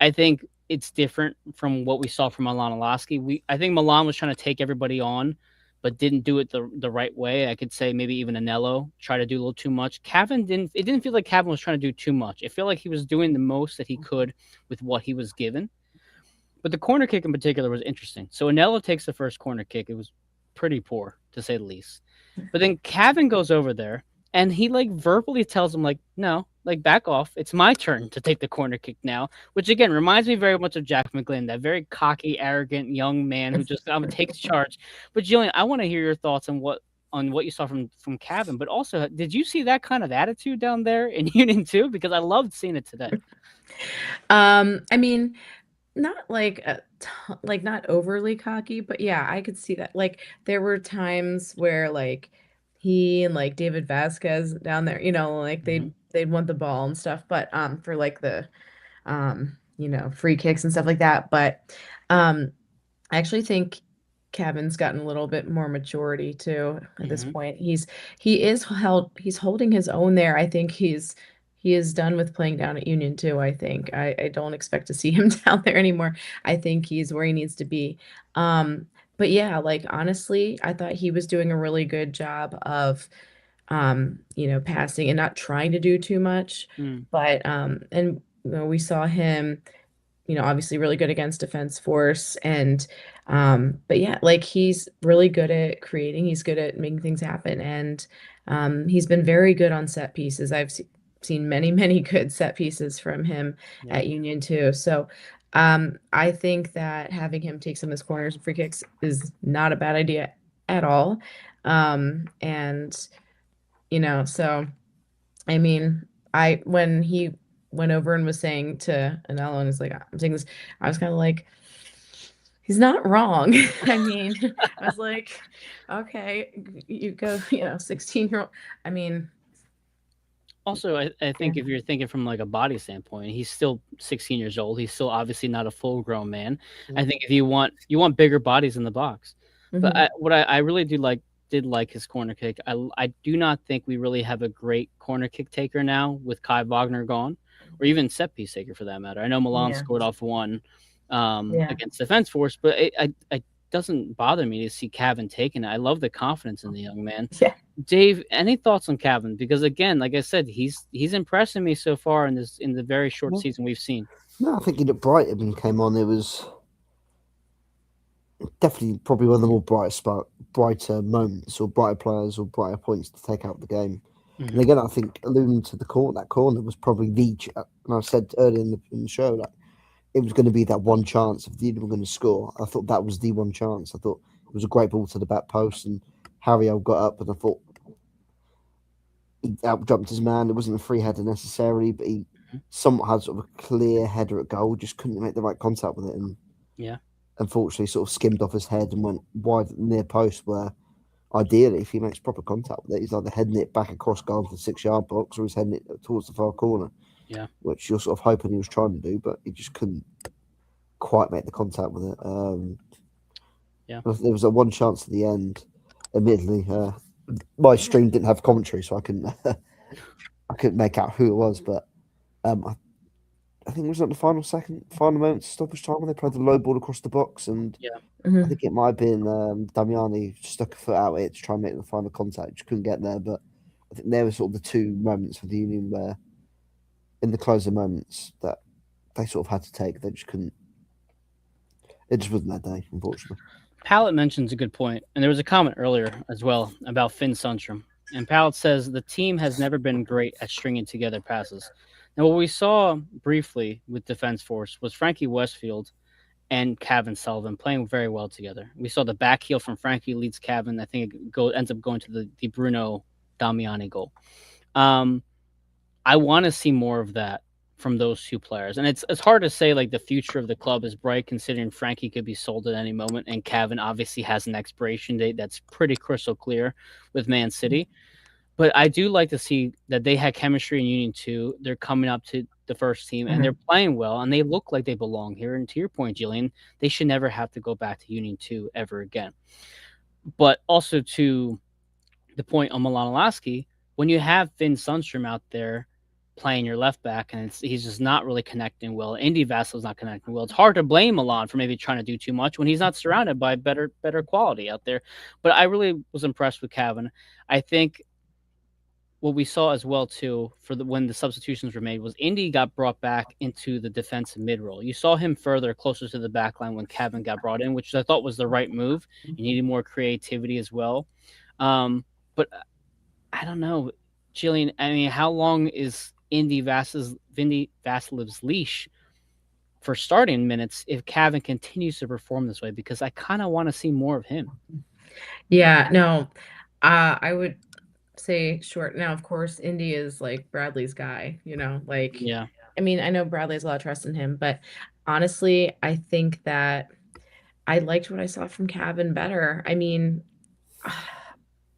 I think it's different from what we saw from Milan Olaski. I think Milan was trying to take everybody on, but didn't do it the right way. I could say maybe even Anello tried to do a little too much. Kevin didn't. It didn't feel like Kevin was trying to do too much. It felt like he was doing the most that he could with what he was given. But the corner kick in particular was interesting. So Anello takes the first corner kick. It was pretty poor, to say the least. But then Kevin goes over there, and he verbally tells him, no, back off. It's my turn to take the corner kick now, which, again, reminds me very much of Jack McGlynn, that very cocky, arrogant young man who just takes charge. But, Jillian, I want to hear your thoughts on what you saw from Kevin. But also, did you see that kind of attitude down there in Union 2? Because I loved seeing it today. Not not overly cocky, but yeah, I could see that. There were times where he and David Vasquez down there, they'd want the ball and stuff, but for the free kicks and stuff like that. But I actually think Kevin's gotten a little bit more maturity too at this point. He's holding his own there. I think he is done with playing down at Union 2. I think I don't expect to see him down there anymore. I think he's where he needs to be. But yeah, honestly, I thought he was doing a really good job of passing and not trying to do too much. But and we saw him, obviously really good against Defense Force. And but yeah, he's really good at creating. He's good at making things happen. And he's been very good on set pieces. I've seen many, many good set pieces from him at Union 2. So I think that having him take some of his corners and free kicks is not a bad idea at all. And so I mean, when he went over and was saying to Anello, and it's like I'm saying this, I was kind of like, he's not wrong. I mean, I was like, okay, you go, 16-year-old. I mean, Also, I yeah. think if you're thinking from like a body standpoint, he's still 16 years old. He's still obviously not a full grown man. I think if you want bigger bodies in the box. But Mhm. I really did like his corner kick. I do not think we really have a great corner kick taker now with Kai Wagner gone, or even set piece taker for that matter. I know Milan Yeah. scored off one Yeah. against Defense Force, but it doesn't bother me to see Cavan taking it. I love the confidence in the young man. Yeah. Dave, any thoughts on Cavan? Because again, like I said, he's impressing me so far in the very short Yeah. season we've seen. No, I think he looked bright when he came on. It was definitely probably one of the more brighter moments or brighter players or brighter points to take out of the game. And Mhm. again, I think alluding to the corner, that corner was probably and I said earlier in the show, like it was going to be that one chance if the Union were going to score. I thought that was the one chance. I thought it was a great ball to the back post, and Harriel got up, and I thought he out jumped his man. It wasn't a free header necessarily, but he Mhm. somewhat had sort of a clear header at goal, just couldn't make the right contact with it, and Yeah. unfortunately sort of skimmed off his head and went wide at the near post where ideally if he makes proper contact with it, he's either heading it back across goal to the 6 yard box or he's heading it towards the far corner, Yeah. which you're sort of hoping he was trying to do, but he just couldn't quite make the contact with it. Yeah. There was a one chance at the end. Admittedly, my stream didn't have commentary, so I couldn't I couldn't make out who it was, but I think it was at the final moments of stoppage time when they played the low ball across the box, and Yeah. I Mhm. think it might have been Damiani stuck a foot out it to try and make the final contact. Just couldn't get there, but I think there were sort of the two moments for the Union where, in the closer moments, that they sort of had to take. They just couldn't. It just wasn't that day, unfortunately. Pallet mentions a good point, and there was a comment earlier as well about Finn Sundstrom. And Pallet says the team has never been great at stringing together passes. Now, what we saw briefly with Defense Force was Frankie Westfield and Cavan Sullivan playing very well together. We saw the back heel from Frankie leads Cavan. I think ends up going to the Bruno Damiani goal. Um, I want to see more of that from those two players. And it's hard to say like the future of the club is bright considering Frankie could be sold at any moment and Cavan obviously has an expiration date that's pretty crystal clear with Man City. But I do like to see that they had chemistry in Union 2. They're coming up to the first team and they're Mhm. playing well and they look like they belong here. And to your point, Jillian, they should never have to go back to Union 2 ever again. But also to the point on Milan, when you have Finn Sundstrom out there playing your left back and he's just not really connecting well, Indy Vassal's not connecting well, it's hard to blame Milan for maybe trying to do too much when he's not surrounded by better quality out there. But I really was impressed with Cavan. I think what we saw as well too for when the substitutions were made was Indy got brought back into the defensive mid role. You saw him further closer to the back line when Cavan got brought in, which I thought was the right move. You needed more creativity as well. But I don't know, Jillian. I mean, how long is Indy Vassilev's leash for starting minutes if Cavan continues to perform this way? Because I kind of want to see more of him. Yeah, no, I would say short. Now, of course, Indy is like Bradley's guy, like, Yeah. I mean, I know Bradley has a lot of trust in him, but honestly, I think that I liked what I saw from Cavan better. I mean,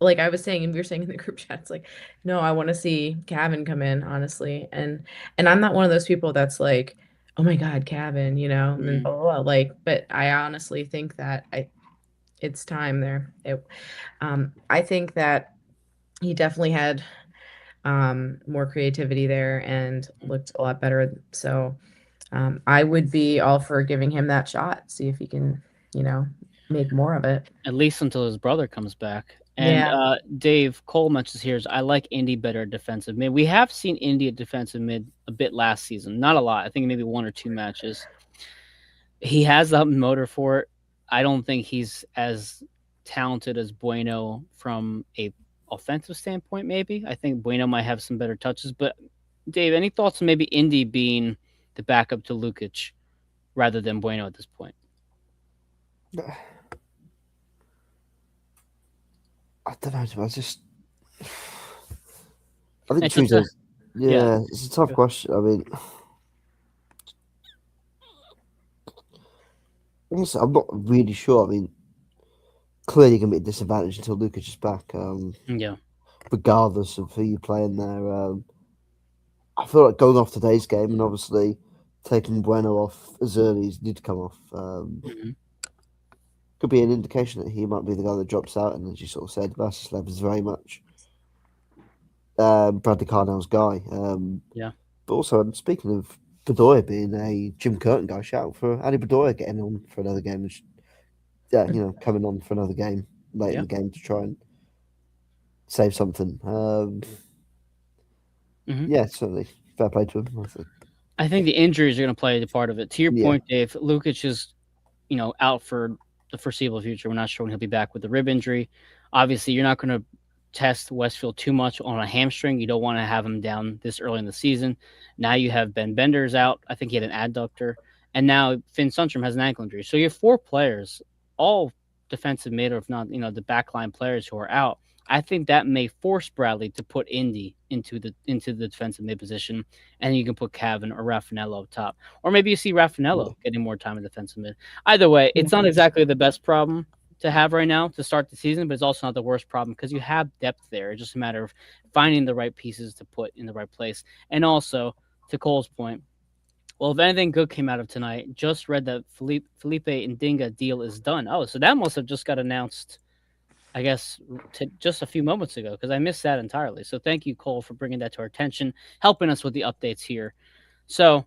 like I was saying, and we were saying in the group chats, like, no, I want to see Cavan come in, honestly. And I'm not one of those people that's like, oh my God, Cavan, and then Mm. blah, blah, blah. Like, but I honestly think that it's time there. I think that he definitely had more creativity there and looked a lot better. So I would be all for giving him that shot, see if he can, you know, make more of it. At least until his brother comes back. And Yeah. Dave Cole mentions here is I like Indy better at defensive mid. We have seen Indy at defensive mid a bit last season, not a lot. I think maybe one or two matches. He has the motor for it. I don't think he's as talented as Bueno from a offensive standpoint. Maybe I think Bueno might have some better touches. But Dave, any thoughts on maybe Indy being the backup to Lukic rather than Bueno at this point? I don't know. I think It's just a Tuesdays. Yeah, it's a tough question. I mean, honestly, I'm not really sure. I mean, clearly going to be a disadvantage until Lucas is back. yeah. Regardless of who you play in there. I feel like going off today's game and obviously taking Bueno off as early as he did come off Hmm. could be an indication that he might be the guy that drops out. And as you sort of said, Vassiliev is very much Bradley Cardinal's guy. Yeah. But also, speaking of Bedoya being a Jim Curtin guy, shout out for Ali Bedoya getting on for another game. Yeah, coming on for another game late in Yeah. the game to try and save something. Hmm. Yeah, certainly fair play to him. I think. I think the injuries are going to play a part of it. To your Yeah, point, Dave, Lukic is out for the foreseeable future. We're not sure when he'll be back with the rib injury. Obviously, you're not going to test Westfield too much on a hamstring. You don't want to have him down this early in the season. Now you have Ben Benders out. I think he had an adductor. And now Finn Sundstrom has an ankle injury. So you have 4 players, all defensive mid, or if not, the backline players who are out. I think that may force Bradley to put Indy into the defensive mid position, and you can put Cavan or Raffanello up top. Or maybe you see Raffanello getting more time in defensive mid. Either way, it's not exactly the best problem to have right now to start the season, but it's also not the worst problem because you have depth there. It's just a matter of finding the right pieces to put in the right place. And also, to Cole's point, well, if anything good came out of tonight, just read that Felipe Ndinga deal is done. Oh, so that must have just got announced, I guess, just a few moments ago because I missed that entirely. So thank you, Cole, for bringing that to our attention, helping us with the updates here. So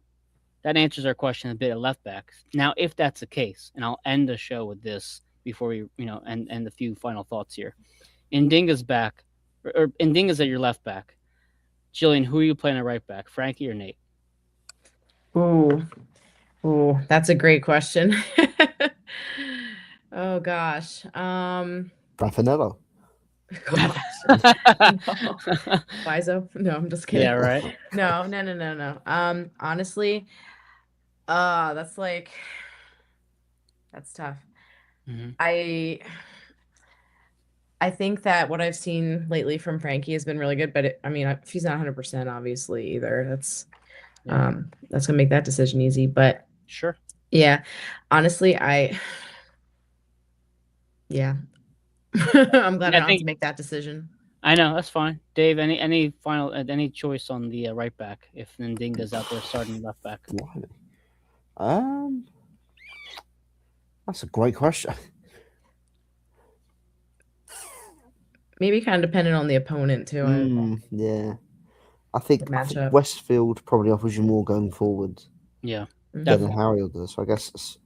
that answers our question a bit at left back. Now, if that's the case, and I'll end the show with this before we, end a few final thoughts here. Ndinga's back, or Ndinga's at your left back. Jillian, who are you playing at right back, Frankie or Nate? Ooh, that's a great question. Oh gosh. Raffanello. Gosh. No. Bizo? No, I'm just kidding. Yeah, right. No. Honestly, that's tough. Mm-hmm. I think that what I've seen lately from Frankie has been really good, but if he's not 100%, obviously either, that's gonna make that decision easy. But Sure. yeah, honestly, yeah, I'm glad I don't have to make that decision. I know that's fine, Dave. Any final any choice on the right back if Ndinga's out there starting left back? That's a great question. Maybe kind of dependent on the opponent too. Yeah, I think matchup. Westfield probably offers you more going forward. Yeah, than Harry does. So I guess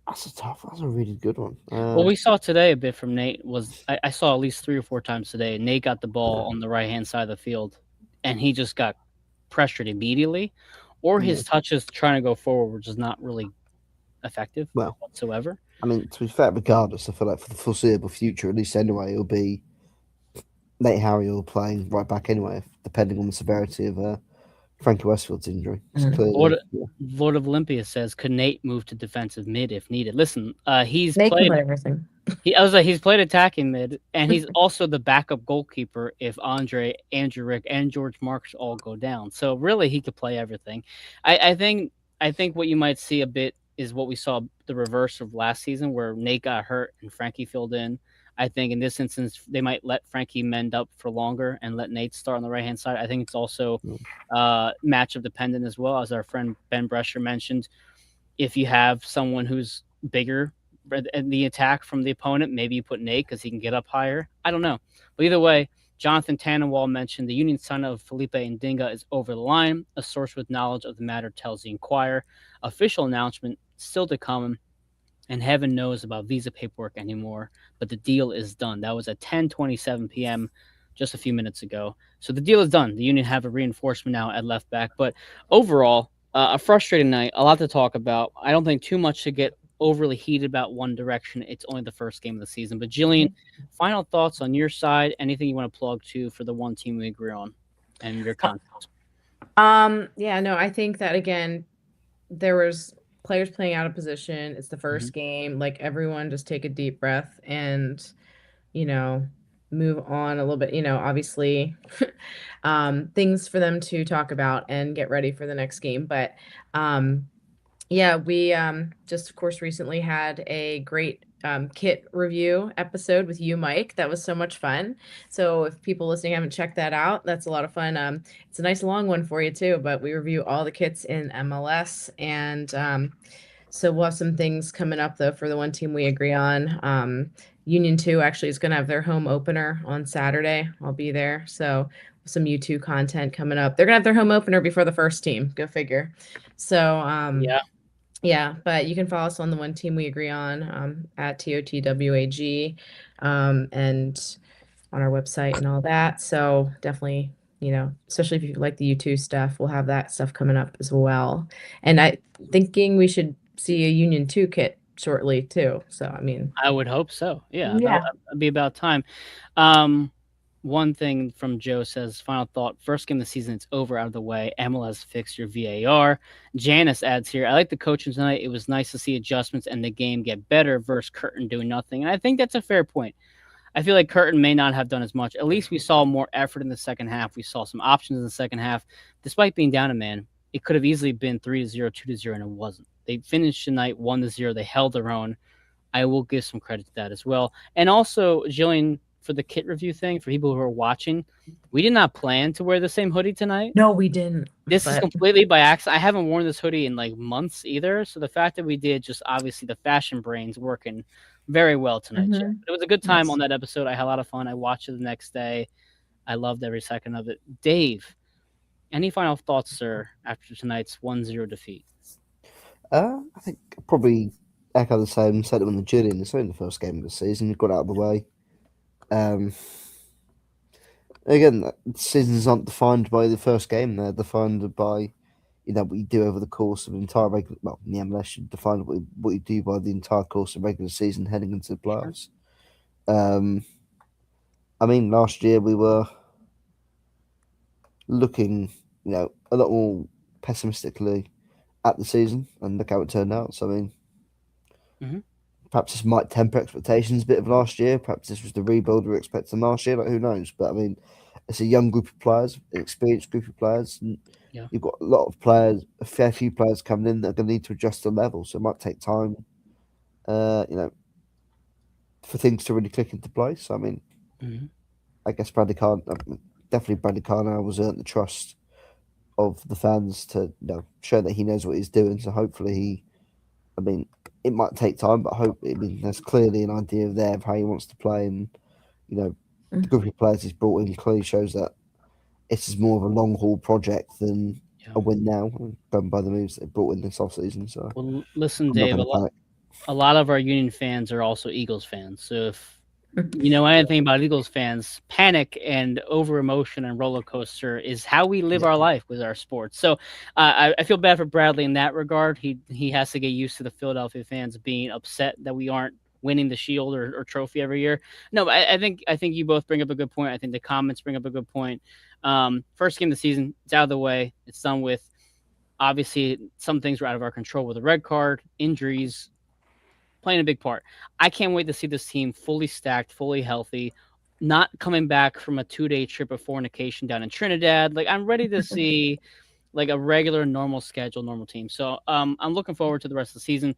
that's a really good one. What we saw today a bit from Nate was I saw at least 3 or 4 times today. Nate got the ball on the right hand side of the field, and he just got pressured immediately, or his touches trying to go forward were just not really effective whatsoever. I mean, to be fair, regardless, I feel like for the foreseeable future, at least anyway, it'll be Nate Harriel playing right back anyway, depending on the severity of Frankie Westfield's injury. Lord of Olympia says, could Nate move to defensive mid if needed? Listen, he's Nate played everything. He's played attacking mid, and he's also the backup goalkeeper if Andre, Andrew Rick, and George Marks all go down. So really, he could play everything. I think what you might see a bit is what we saw the reverse of last season, where Nate got hurt and Frankie filled in. I think in this instance, they might let Frankie mend up for longer and let Nate start on the right-hand side. I think it's also matchup dependent as well, as our friend Ben Brescher mentioned. If you have someone who's bigger in the attack from the opponent, maybe you put Nate because he can get up higher. I don't know. But either way, Jonathan Tannenwald mentioned the Union son of Felipe Ndinga is over the line. A source with knowledge of the matter tells the Inquirer. Official announcement still to come, and heaven knows about visa paperwork anymore, but the deal is done. That was at 10:27 p.m. just a few minutes ago. So the deal is done. The Union have a reinforcement now at left back. But overall, a frustrating night, a lot to talk about. I don't think too much to get overly heated about one direction. It's only the first game of the season. But Jillian, final thoughts on your side? Anything you want to plug to for the one team we agree on and your content? I think that again, there was players playing out of position. It's the first game. Like, everyone just take a deep breath and, move on a little bit, obviously, things for them to talk about and get ready for the next game. But yeah, we just, of course, recently had a great kit review episode with you, Mike. That was so much fun. So if people listening haven't checked that out, that's a lot of fun. It's a nice long one for you too, but we review all the kits in MLS. And so we'll have some things coming up though for the one team we agree on. Union 2 actually is going to have their home opener on Saturday. I'll be there. So some U2 content coming up. They're going to have their home opener before the first team. Go figure. So yeah, but you can follow us on the one team we agree on, at TOTWAG, and on our website and all that. So definitely, especially if you like the U2 stuff, we'll have that stuff coming up as well. And I thinking we should see a Union 2 kit shortly too. So I mean, I would hope so. Yeah, yeah. that'd be about time. One thing from Joe says, final thought, first game of the season, it's over, out of the way. MLS fix your VAR. Janice adds here, I like the coaching tonight. It was nice to see adjustments and the game get better versus Curtin doing nothing. And I think that's a fair point. I feel like Curtin may not have done as much. At least we saw more effort in the second half. We saw some options in the second half. Despite being down a man, it could have easily been 3-0, 2-0, and it wasn't. They finished tonight 1-0. They held their own. I will give some credit to that as well. And also, Jillian, for the kit review thing, for people who are watching, we did not plan to wear the same hoodie tonight. No, we didn't. This is completely by accident. I haven't worn this hoodie in like months either. So the fact that we did, just obviously the fashion brains working very well tonight. Mhm. It was a good time Yes. on that episode. I had a lot of fun. I watched it the next day. I loved every second of it. Dave, any final thoughts, sir, after tonight's 1-0 defeat? I think probably echo the same sentiment with Julian. It's only the first game of the season. Got out of the way. Again, seasons aren't defined by the first game. They're defined by, what you do over the course of an entire regular. Well, the MLS should define what you do by the entire course of regular season heading into the playoffs. I mean, last year we were looking, a lot more pessimistically at the season, and look how it turned out. So I mean, perhaps this might temper expectations a bit of last year. Perhaps this was the rebuild we were expecting last year. Like, who knows? But I mean, it's a young group of players, an experienced group of players. And you've got a lot of players, a fair few players coming in that are going to need to adjust to level. So it might take time, for things to really click into place. I mean, I guess definitely Bradley Carnell was earned the trust of the fans to show that he knows what he's doing. So hopefully it might take time, but there's clearly an idea there of how he wants to play, and the group of players he's brought in clearly shows that this is more of a long haul project than a win now, done by the moves they brought in this off season. So, well, listen, Dave, a lot of our Union fans are also Eagles fans. So if you know anything about Eagles fans, panic and over emotion and roller coaster is how we live our life with our sports. So I feel bad for Bradley in that regard. He has to get used to the Philadelphia fans being upset that we aren't winning the Shield or trophy every year. No, but I think you both bring up a good point. I think the comments bring up a good point. First game of the season, it's out of the way. It's done with. Obviously, some things were out of our control with the red card, injuries, playing a big part. I can't wait to see this team fully stacked, fully healthy, not coming back from a 2-day trip of fornication down in Trinidad. Like, I'm ready to see like a regular, normal schedule, normal team. So I'm looking forward to the rest of the season.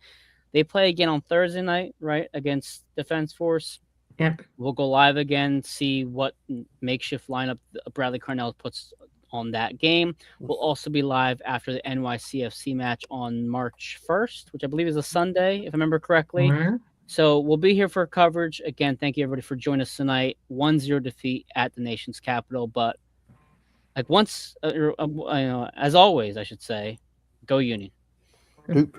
They play again on Thursday night, right, against Defense Force. Yep. We'll go live again, see what makeshift lineup Bradley Carnell puts on that game. We'll also be live after the NYCFC match on March 1st, which I believe is a Sunday, if I remember correctly. So we'll be here for coverage. Again, thank you everybody for joining us tonight. 1-0 defeat at the nation's capital. But as always, I should say, go Union. Doop.